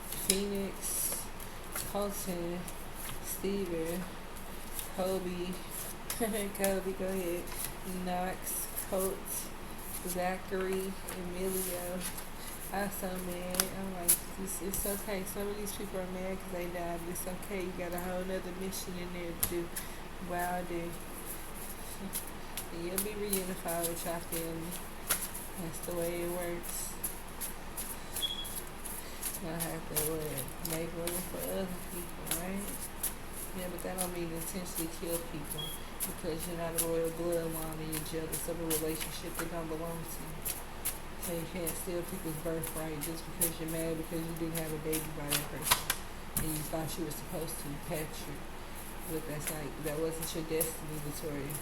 Phoenix, Colton, Steven, Kobe, Kobe, go ahead, Knox, Colt, Zachary, Emilio. I'm so mad. I'm like, it's okay. Some of these people are mad because they died, but it's okay. You got a whole nother mission in there to do. Wow, dude. And you'll be reunified with your family. That's the way it works. I have to make room for other people, right? Yeah, but that don't mean intentionally kill people because you're not a royal bloodline and you're jealous of a relationship that don't belong to you. So you can't steal people's birthright just because you're mad because you didn't have a baby by that person and you thought you were supposed to patch it. But that wasn't your destiny, Victoria.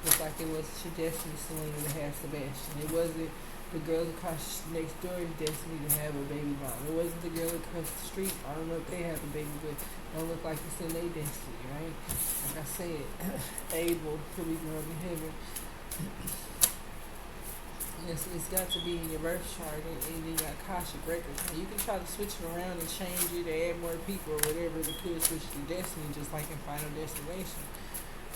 Just like it wasn't your destiny, Selena, to have Sebastian. It wasn't the girl across next door's destiny to have a baby mom. It wasn't the girl across the street. I don't know if they have a baby, but it don't look like it's in their destiny, right? Like I said, Abel could be going to heaven. It's got to be in your birth chart, and you got Akashic records. And you can try to switch it around and change it, add more people or whatever. It could switch your destiny, just like in Final Destination.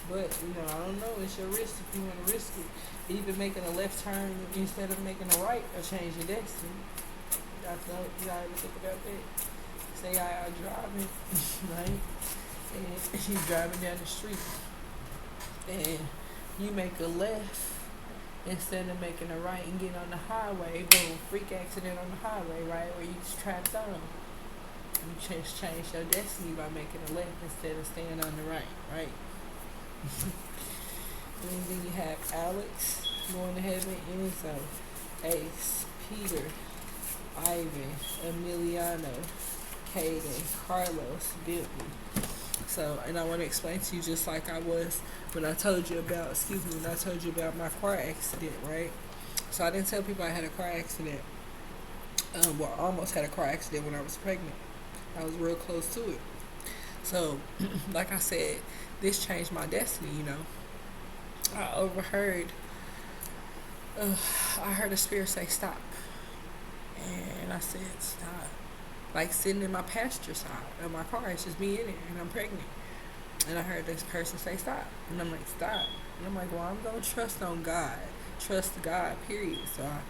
But, I don't know. It's your risk if you want to risk it. Even making a left turn instead of making a right or change your destiny. Y'all ever think about that? Say y'all driving, right? And you're driving down the street. And you make a left. instead of making a right and getting on the highway, boom, freak accident on the highway, right, where you just trapped on. You just change your destiny by making a left instead of staying on the right, right? And then you have Alex going to heaven, Enzo, Ace, Peter, Ivan, Emiliano, Caden, Carlos, Billy. So, and I want to explain to you just like I was when I told you about, when I told you about my car accident, right? So I didn't tell people I had a car accident. Well, I almost had a car accident when I was pregnant. I was real close to it. So, like I said, this changed my destiny, you know. I overheard, I heard a spirit say stop. And I said stop. Like sitting in my passenger side of my car, it's just me in it, and I'm pregnant. And I heard this person say stop. And I'm like, stop. And I'm like, well, I'm going to trust on God. Trust God, period. So I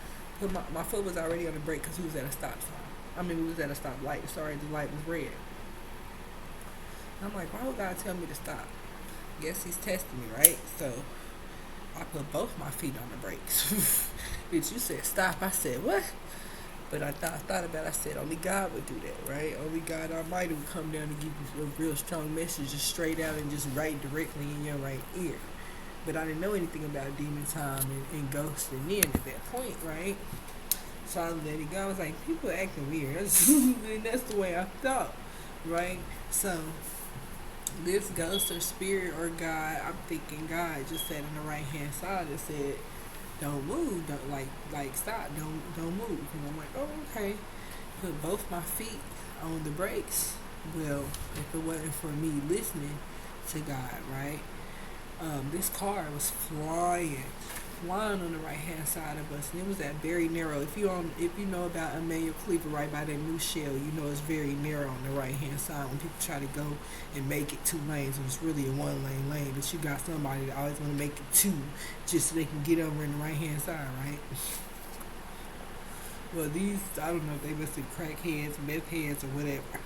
put my foot was already on the brake because we was at a stop sign. We was at a stoplight. Sorry, the light was red. I'm like, why would God tell me to stop? Guess he's testing me, right? So I put both my feet on the brakes. Bitch, you said stop. I said, what? But I thought about it. I said, only God would do that, right? Only God Almighty would come down and give you a real strong message just straight out and just right directly in your right ear. But I didn't know anything about demon time and ghosts and then at that point, right? So I let it go. I was like, people acting weird. And that's the way I thought, right? So this ghost or spirit or God, I'm thinking God just sat on the right hand side and said, don't move, don't like stop, don't move. And I'm like, oh, okay. Put both my feet on the brakes. Well, if it wasn't for me listening to God, right? This car was flying on the right hand side of us, and it was that very narrow. If you know about Emmanuel Cleaver, right by that new shell, you know it's very narrow on the right hand side. When people try to go and make it 2 lanes, and it's really a 1 lane, but you got somebody that always want to make it 2 just so they can get over in the right hand side, right? Well, these, I don't know if they must be crackheads, meth heads, or whatever.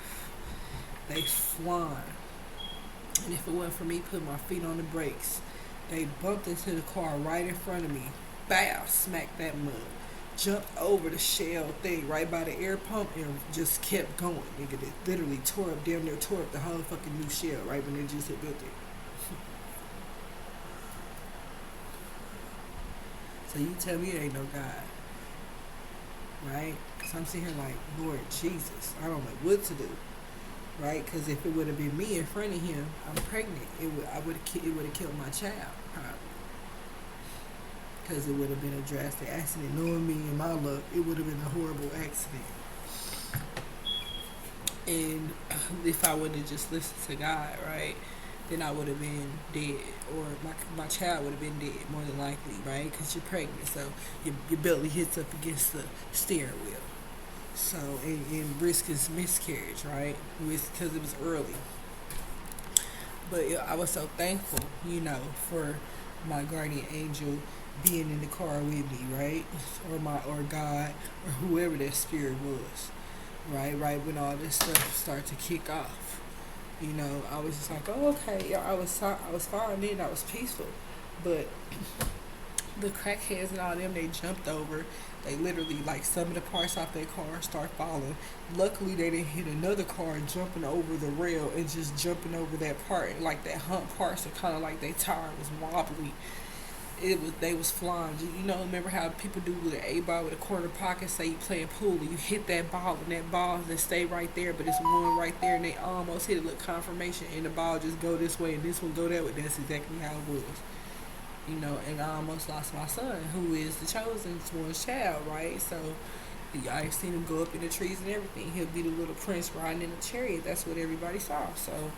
They flying. And if it wasn't for me putting my feet on the brakes, they bumped into the car right in front of me. Bow, smacked that mud. Jumped over the shell thing right by the air pump and just kept going. Nigga, they literally damn near tore up the whole fucking new shell right when they just had built it. So you tell me there ain't no God. Right? So I'm sitting here like, Lord Jesus, I don't know what to do. Right? Because if it would have been me in front of him, I'm pregnant. It would have killed my child, probably. Because it would have been a drastic accident. Knowing me and my luck, it would have been a horrible accident. And if I would have just listened to God, right, then I would have been dead, or my child would have been dead, more than likely, right? Because you're pregnant, so your belly hits up against the steering wheel. So, and risk is miscarriage, right? Because it was early. But I was so thankful, you know, for my guardian angel being in the car with me, right? Or God, or whoever that spirit was, right? Right when all this stuff started to kick off, you know, I was just like, oh, okay, yeah, I was fine then, I was peaceful. But the crackheads and all them, they jumped over. They literally, like, some of the parts off their car start falling. Luckily, they didn't hit another car jumping over the rail and just jumping over that part. Like, that hump part, so kind of like their tire was wobbly. They was flying. You know, remember how people do with an A-ball with a corner pocket? Say you playing pool and you hit that ball and that ball just stay right there, but it's one right there and they almost hit a little confirmation and the ball just go this way and this one go that way. That's exactly how it was. You know, and I almost lost my son, who is the chosen one's child, right? So I've seen him go up in the trees and everything. He'll be the little prince riding in a chariot. That's what everybody saw. So,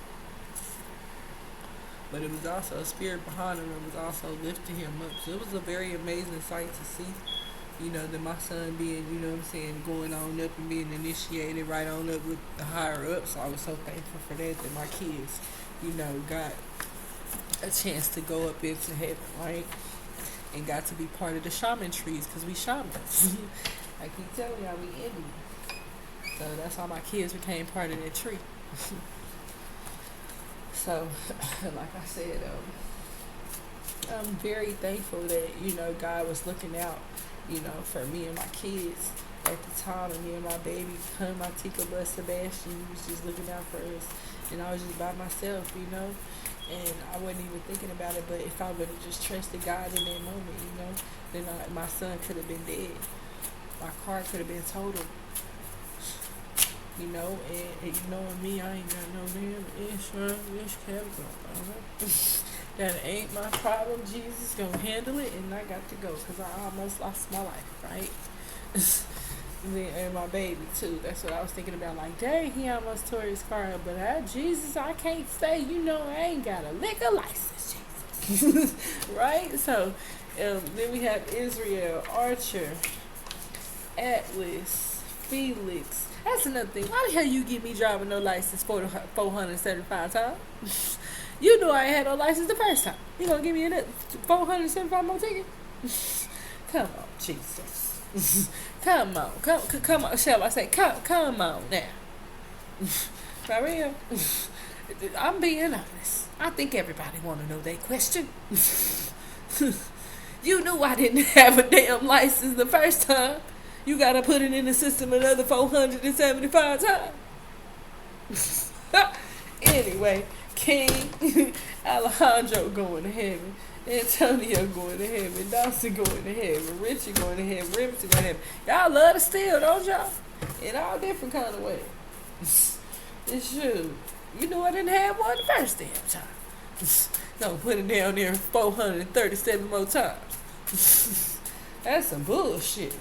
but it was also a spirit behind him. It was also lifting him up. So it was a very amazing sight to see. You know, that my son being, you know what I'm saying, going on up and being initiated right on up with the higher up. So I was so thankful for that my kids, you know, got a chance to go up into heaven, right? And got to be part of the shaman trees, because we shamans. I keep telling y'all, we Indian. So that's how my kids became part of that tree. So, like I said, I'm very thankful that, God was looking out, for me and my kids at the time, and me and my baby, my Tika Bus Sebastian, he was just looking out for us. And I was just by myself, and I wasn't even thinking about it. But if I would have just trusted God in that moment, then my son could have been dead. My car could have been totaled. And knowing me, I ain't got no damn insurance, this capital. That ain't my problem. Jesus gonna handle it, and I got to go because I almost lost my life, right? And my baby too. That's what I was thinking about. Like, dang, he almost tore his car up, but Jesus, I can't stay. I ain't got a liquor license, Jesus, right? So, then we have Israel, Archer, Atlas, Felix. That's another thing. Why the hell you give me driving no license 475 times? You knew I ain't had no license the first time. You gonna give me another 475 more ticket? Come on, Jesus. Come on. Shall I say, come on now. For real. I'm being honest. I think everybody want to know that question. You knew I didn't have a damn license the first time. You gotta put it in the system another 475 times. Anyway, King Alejandro going to heaven, Antonio going to heaven, Dawson going to heaven, Richard going to heaven, Remington going to heaven. Y'all love to steal, don't y'all? In all different kind of ways. It's true. You know I didn't have one the first damn time. No, put it down there 437 more times. That's some bullshit.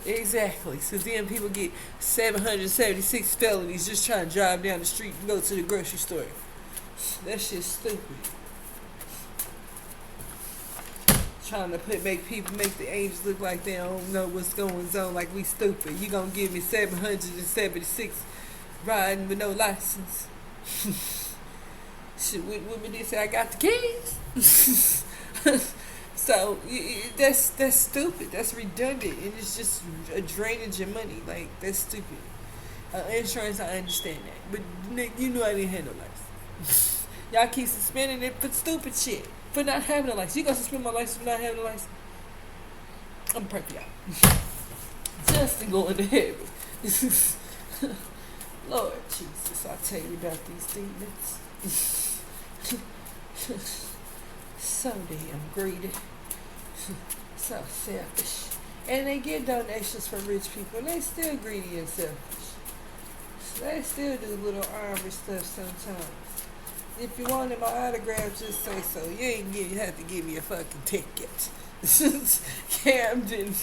Exactly. So then people get 776 felonies just trying to drive down the street and go to the grocery store. That shit's stupid. Trying to make the angels look like they don't know what's going on, like we stupid. You gonna give me 776 riding with no license? Shit, what they say? I got the keys. So that's stupid. That's redundant, and it's just a drainage of money. Like, that's stupid. Insurance, I understand that, but Nick, you knew I didn't have no license. Y'all keep suspending it for stupid shit, for not having a license. You gonna suspend my license for not having a license? I'm perfect, y'all. Justin going to heaven. Lord Jesus, I tell you about these demons. So damn greedy. So selfish. And they get donations from rich people, and they still greedy and selfish. They still do little army stuff sometimes. If you wanted my autograph, just say so. You have to give me a fucking ticket. Camden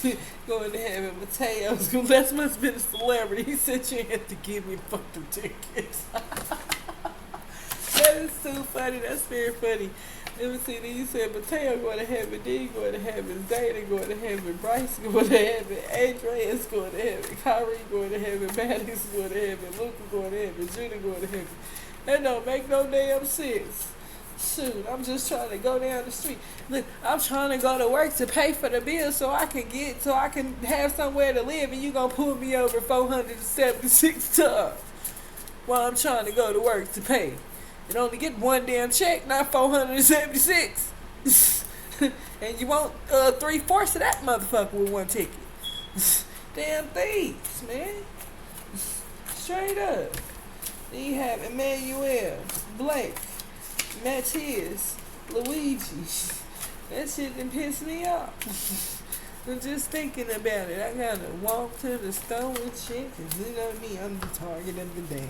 going to heaven. Mateo's going. That must have been a celebrity. He said you had to give me fucking tickets. That is so funny. That's very funny. Let me see. Then you said Mateo going to heaven, Dean going to heaven, Zayda going to heaven, Bryce going to heaven, Andreas going to heaven, Kyrie going to heaven, Maddox going to heaven, Luca going to heaven, Judah going to heaven. That don't make no damn sense. Shoot, I'm just trying to go down the street. Look, I'm trying to go to work to pay for the bill so I can have somewhere to live, and you gonna pull me over 476 times while I'm trying to go to work to pay. And only get one damn check, not 476. And you want 3/4 of that motherfucker with one ticket. Damn thieves, man. Straight up. Then you have Emmanuel, Blake, Matthias, Luigi. That shit done pissed me off. I'm just thinking about it. I gotta walk to the store and shit, cause you know me, I'm the target of the day.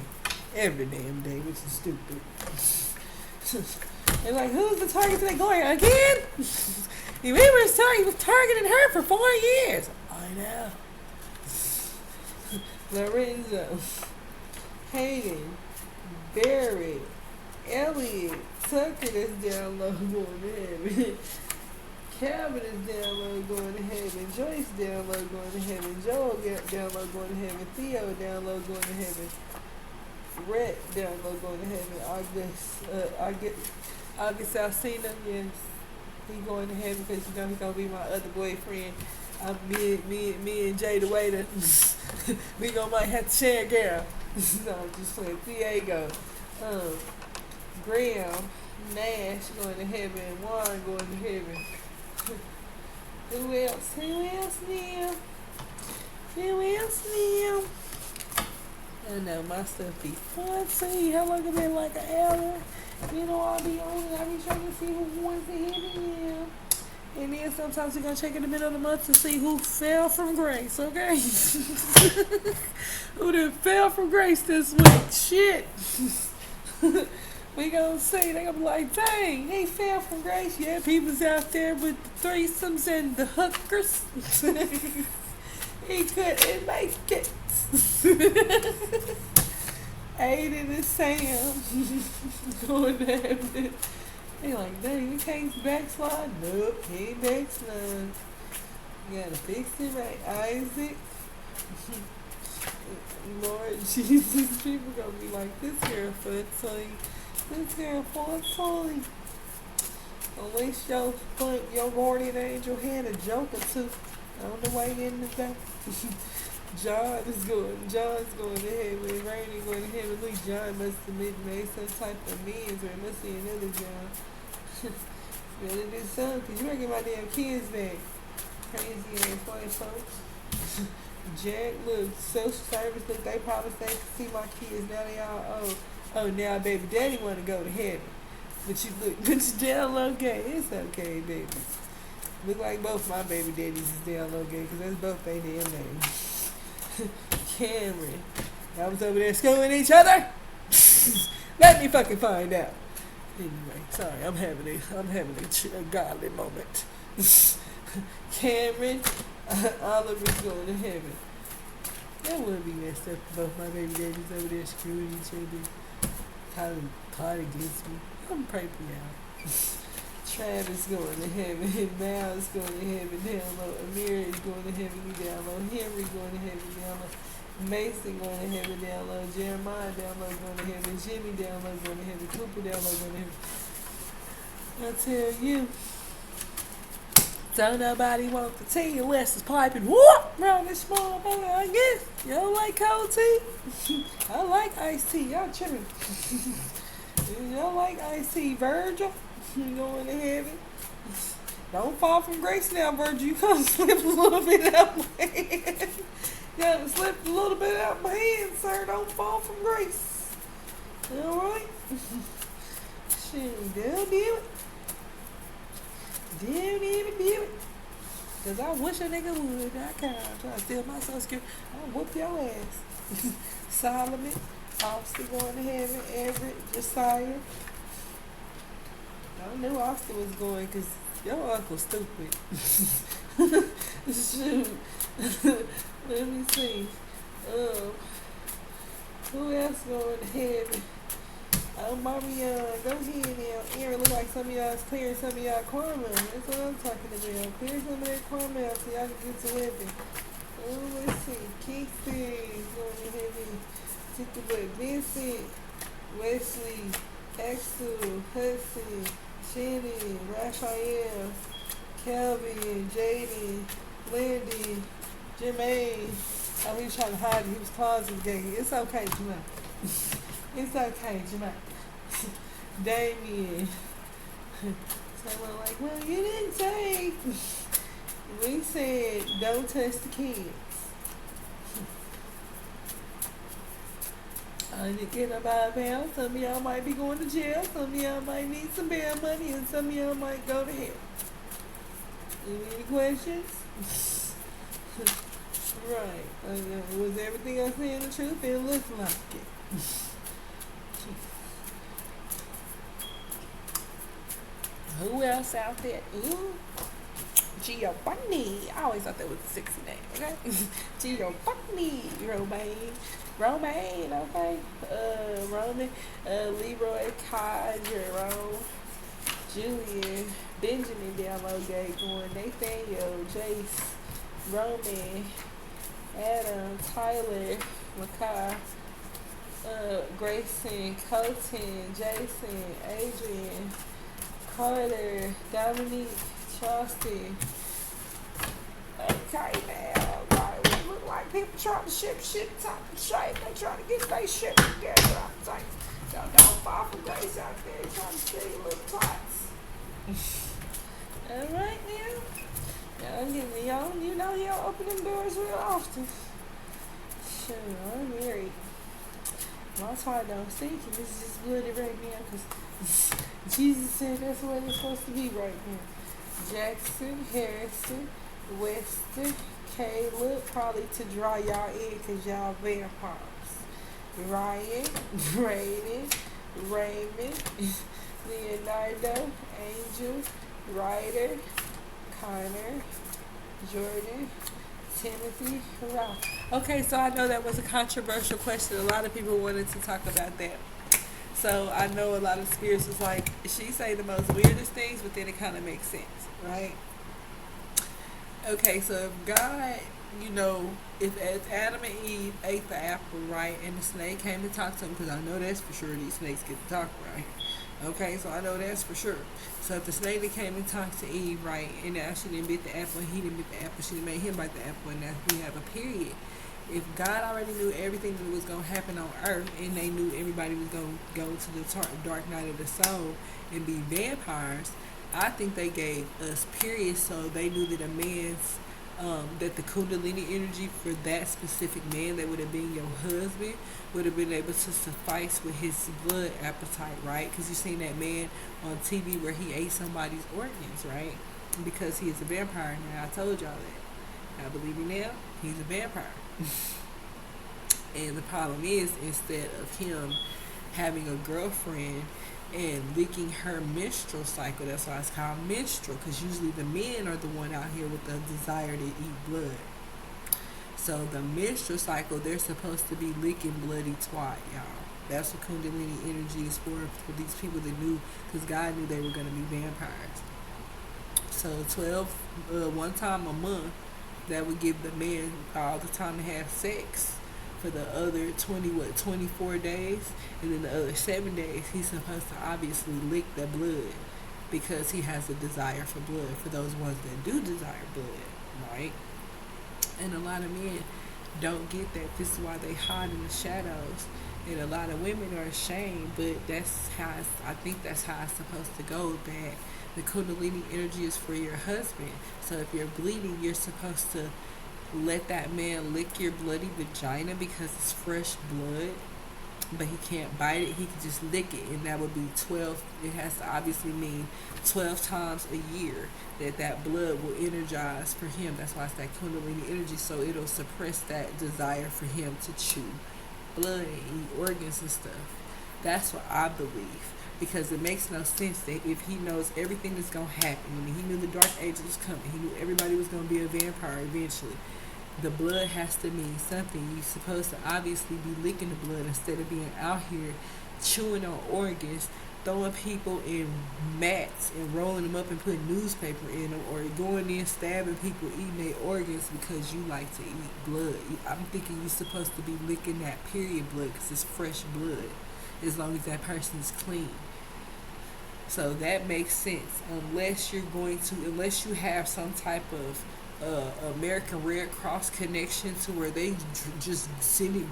Every damn day, which is stupid. And like, who's the target today going again? He was targeting her for 4 years. I know. Lorenzo, Hayden, Barrett, Elliot, Tucker that's down low going to heaven. Calvin is down low going to heaven. Joyce down low going to heaven. Joel down low going to heaven. Theo down low going to heaven. Rhett down low going to heaven. August Alcina, yes, he going to heaven because you know he's gonna be my other boyfriend. Me and Jay the waiter. We might have to share a girl. No, I'm just playing. Diego, Graham, Nash going to heaven. Warren going to heaven. Who else? Who else now? Who else now? I know my stuff be fun. See how long it been like an hour. You know I'll be trying to see who wants to heaven now. And then sometimes we're gonna check in the middle of the month to see who fell from grace, okay? Who done fell from grace this week? Shit. We gonna see, they gonna be like, dang, they fell from grace. Yeah, people's out there with the threesomes and the hookers. He couldn't make it. Aiden and Sam going to heaven. They like, dang, you can't backslide? Nope, he ain't backslide. You gotta fix it right, Isaac. Lord Jesus, people gonna be like, this girl for Tully. This girl for Tully. Unless your guardian angel had a joke or two on the way in the day. John's going to heaven. Rainy going to heaven. Look, John must have made some type of amends, or it must be another John. Better do something, because you ain't get my damn kids back. Crazy ass white folks. Jack, look, social service, look, they probably say to see my kids. Now they all old. Oh, now baby daddy want to go to heaven. But you look, but you down low gay. It's okay, baby. Look like both my baby daddies is down low gay, because that's both they damn names. Cameron. I was over there schooling each other. Let me fucking find out. Anyway, sorry, I'm having a godly moment. Cameron, Oliver's going to heaven. That wouldn't be messed up if both my baby daddies over there screwing each other. Tyler gets me. I'm pray for y'all. Travis going to heaven. Miles going to heaven down low. Amir is going to heaven down low. Henry going to heaven down low. Mason going to heaven down low. Jeremiah down low going to heaven. Jimmy down low going to heaven. Cooper down low going to heaven. I tell you, don't nobody want the tea unless it's piping whoop around this small boy, I guess. Y'all like cold tea? I like iced tea. Y'all tripping. Y'all like iced tea. Virgil, you going to heaven? Don't fall from grace now, Virgil. You kind of slipped a little bit out my hand. You kind of slipped a little bit out my hand, sir. Don't fall from grace. Alright? Shoot, don't do it. Don't even do it. Cause I wish a nigga would. I can't. I'm trying to steal my social security. I'll whoop your ass. Solomon, Austin going to heaven, Everett, Josiah. I knew Austin was going because your uncle's stupid. Shoot. Let me see. Who else going to heaven? Oh, Mommy, go ahead now. Aaron, look like some of y'all's clearing some of y'all karma. That's what I'm talking about. Clear some of that karma out so y'all can get to heaven. Oh, let's see. Kingston's going to heaven. Took the butt. Vincent, Wesley, Axel, Hudson, Shannon, Raphael, Calvin, Jaden, Landy, Jermaine. Oh, he was trying to hide it. He was closet gay. It's okay, Jermaine. It's okay, Jermaine. Damien. Someone like, well, you didn't say. We said, don't touch the kids. I didn't get a £5. Some of y'all might be going to jail. Some of y'all might need some bail money. And some of y'all might go to hell. Any questions? Right. Was everything I saying the truth? It looked like it. Who else out there? Ooh, Giovanni. I always thought that was a sexy name, okay? Giovanni. Romaine, okay? Roman, Leroy, Kai, Jerome, Julian, Benjamin down low gate going, Nathaniel, Jace, Roman, Adam, Tyler, Makai, Grayson, Colton, Jason, Adrian, Carter, Dominique, Charleston. Okay, now, right, we look like people trying to ship shit top and shape. They trying to get their shit together. I'm saying, Don't fall from grace out there trying to stay your little plots. Alright now. You know you don't open them doors real often. Sure, I'm married. My heart don't stink, and this is just bloody right now because Jesus said that's what it's supposed to be right now. Jackson, Harrison, Weston, Caleb, probably to draw y'all in because y'all vampires. Ryan, Brayden, Raymond, Leonardo, Angel, Ryder, Connor, Jordan, Timothy, Ralph. Okay, so I know that was a controversial question. A lot of people wanted to talk about that. So I know a lot of spirits was like, she say the most weirdest things, but then it kind of makes sense, right? Okay, so if God, if Adam and Eve ate the apple, right, and the snake came to talk to them, because I know that's for sure these snakes get to talk, right? Okay, so I know that's for sure. So if the snake that came and talked to Eve, right, and now she didn't bit the apple, and he didn't bit the apple, she didn't make him bite the apple, and now we have a period. If God already knew everything that was going to happen on earth, and they knew everybody was going to go to the dark night of the soul and be vampires, I think they gave us periods so they knew that a man's that the Kundalini energy for that specific man that would have been your husband would have been able to suffice with his blood appetite, right? Because you seen that man on TV where he ate somebody's organs, right? Because he is a vampire now. I told y'all that. I believe me now. He's a vampire. And the problem is, instead of him having a girlfriend and licking her menstrual cycle, that's why it's called menstrual, because usually the men are the one out here with the desire to eat blood. So the menstrual cycle, they're supposed to be licking bloody twat, y'all. That's what Kundalini energy is for these people that knew, because God knew they were going to be vampires. So one time a month, that would give the man all the time to have sex. For the other 24 days, and then the other 7 days, he's supposed to obviously lick the blood because he has a desire for blood, for those ones that do desire blood, right? And a lot of men don't get that. This is why they hide in the shadows, and a lot of women are ashamed, but I think that's how it's supposed to go, that the Kundalini energy is for your husband. So if you're bleeding, you're supposed to let that man lick your bloody vagina because it's fresh blood, but he can't bite it. He can just lick it, and that would be 12. It has to obviously mean 12 times a year that blood will energize for him. That's why it's that Kundalini energy, so it'll suppress that desire for him to chew blood and eat organs and stuff. That's what I believe, because it makes no sense that if he knows everything that's going to happen, I mean, he knew the Dark Ages was coming, he knew everybody was going to be a vampire eventually. The blood has to mean something. You're supposed to obviously be licking the blood instead of being out here chewing on organs, throwing people in mats and rolling them up and putting newspaper in them, or going in stabbing people, eating their organs because you like to eat blood. I'm thinking you're supposed to be licking that period blood because it's fresh blood, as long as that person's clean. So that makes sense, unless you have some type of American Red Cross connection to where they just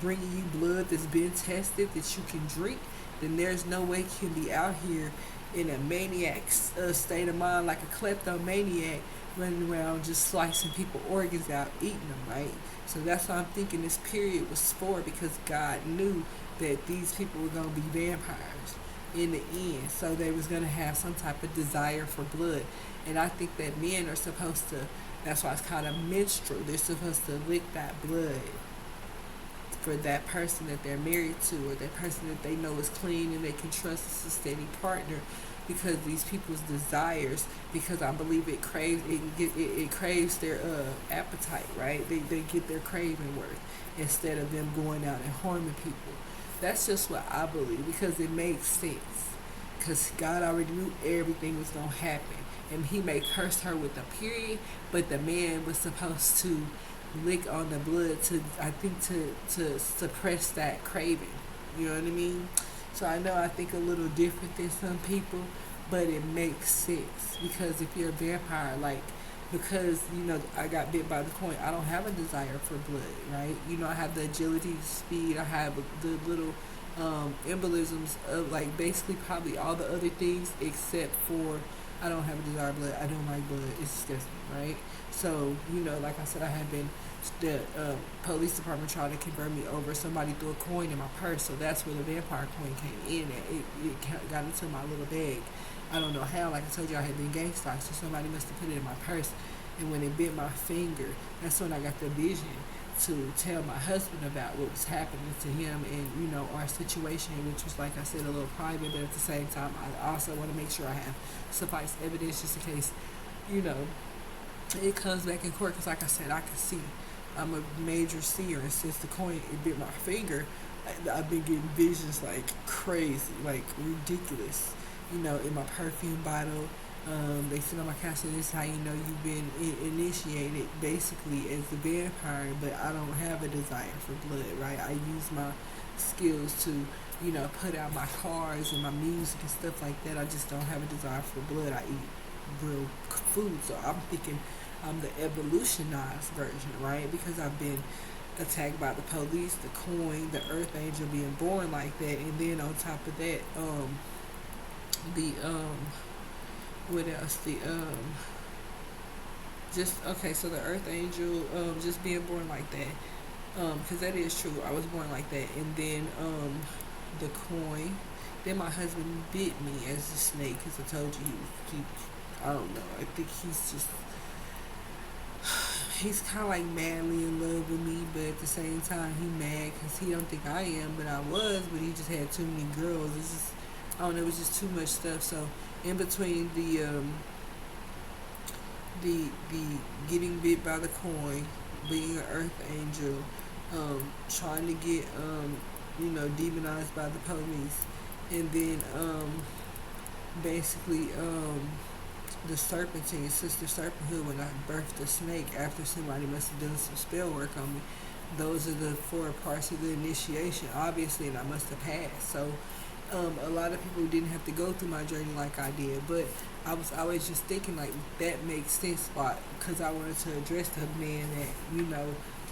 bringing you blood that's been tested that you can drink, then there's no way you can be out here in a maniac state of mind, like a kleptomaniac, running around just slicing people organs out, eating them, right? So that's what I'm thinking this period was for, because God knew that these people were going to be vampires in the end, so they was going to have some type of desire for blood. And I think that men are supposed to, that's why it's called a menstrual, they're supposed to lick that blood for that person that they're married to, or that person that they know is clean and they can trust as a steady partner, because these people's desires, because I believe it craves their appetite, right? They get their craving worth instead of them going out and harming people. That's just what I believe, because it makes sense, because God already knew everything was going to happen, and he may curse her with a period, but the man was supposed to lick on the blood to suppress that craving. You know what I mean? So I think a little different than some people, but it makes sense, because if you're a vampire, because I got bit by the coin, I don't have a desire for blood, right? I have the agility, speed, I have the little embolisms of like basically probably all the other things except for I don't have a desire of blood. I don't like blood. It's disgusting, right? So like I said, I had been the police department tried to convert me over. Somebody threw a coin in my purse, so that's where the vampire coin came in. It got into my little bag. I don't know how. Like I told you, I had been gang stalked, so somebody must have put it in my purse. And when it bit my finger, that's when I got the vision to tell my husband about what was happening to him and our situation, which was, like I said, a little private, but at the same time I also want to make sure I have suffice evidence just in case it comes back in court, because like I said, I can see. I'm a major seer, and since the coin it bit my finger, I've been getting visions like crazy, like ridiculous. In my perfume bottle. They said on my castle, this is how you know you've been initiated basically as a vampire, but I don't have a desire for blood, right? I use my skills to, put out my cars and my music and stuff like that. I just don't have a desire for blood. I eat real food, so I'm thinking I'm the evolutionized version, right? Because I've been attacked by the police, the coin, the earth angel being born like that, and then on top of that, the what else? So the earth angel, just being born like that, because that is true. I was born like that, and then the coin. Then my husband bit me as a snake, because I told you he I don't know. I think he's kind of like madly in love with me, but at the same time he mad because he don't think I am, but I was. But he just had too many girls. It's just, I don't know. It was just too much stuff. So in between the getting bit by the coin, being an earth angel, trying to get demonized by the police, and then basically the serpentine, sister serpenthood, when I birthed a snake after somebody must have done some spell work on me. Those are the 4 parts of the initiation, obviously, and I must have passed. So a lot of people didn't have to go through my journey like I did, but I was always just thinking like that makes sense, because I wanted to address the man that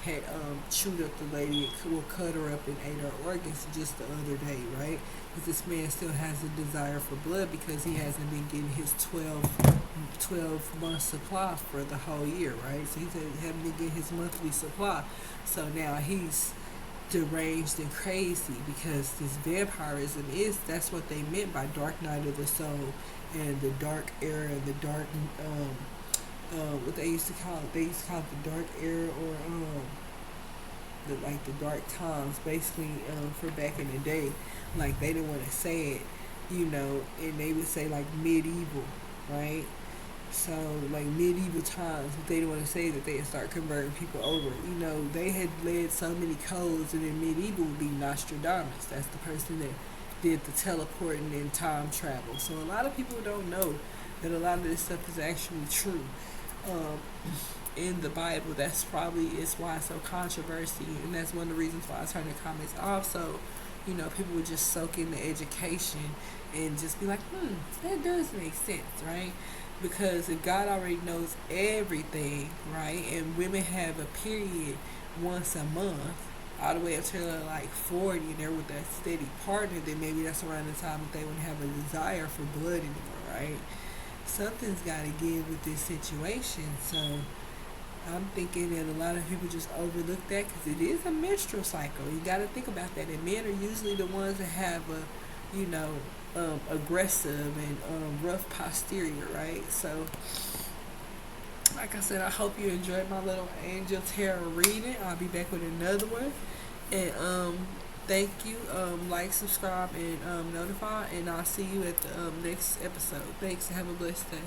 had chewed up the lady and cut her up and ate her organs just the other day, right? Because this man still has a desire for blood because he hasn't been getting his 12 month supply for the whole year, right? So he hasn't been getting his monthly supply. So now he's deranged and crazy because this vampirism that's what they meant by dark night of the soul and the dark era, the dark what they used to call it. They used to call it the dark era, or the dark times, basically, for back in the day. Like they didn't want to say it, and they would say like medieval, right? So like medieval times, if they didn't want to say that, they'd start converting people over. They had led so many codes, and in medieval would be Nostradamus. That's the person that did the teleporting and time travel. So a lot of people don't know that a lot of this stuff is actually true. In the Bible, that's probably is why it's so controversy, and that's one of the reasons why I turned the comments off. So, people would just soak in the education and just be like, that does make sense, right? Because if God already knows everything, right, and women have a period once a month, all the way up to like 40, and they're with a steady partner, then maybe that's around the time that they wouldn't have a desire for blood anymore, right? Something's got to give with this situation. So I'm thinking that a lot of people just overlook that, because it is a menstrual cycle. You got to think about that. And men are usually the ones that have a, aggressive and rough posterior, right? So, like I said, I hope you enjoyed my little angel tarot reading. I'll be back with another one. And thank you. Like, subscribe, and notify. And I'll see you at the next episode. Thanks. Have a blessed day.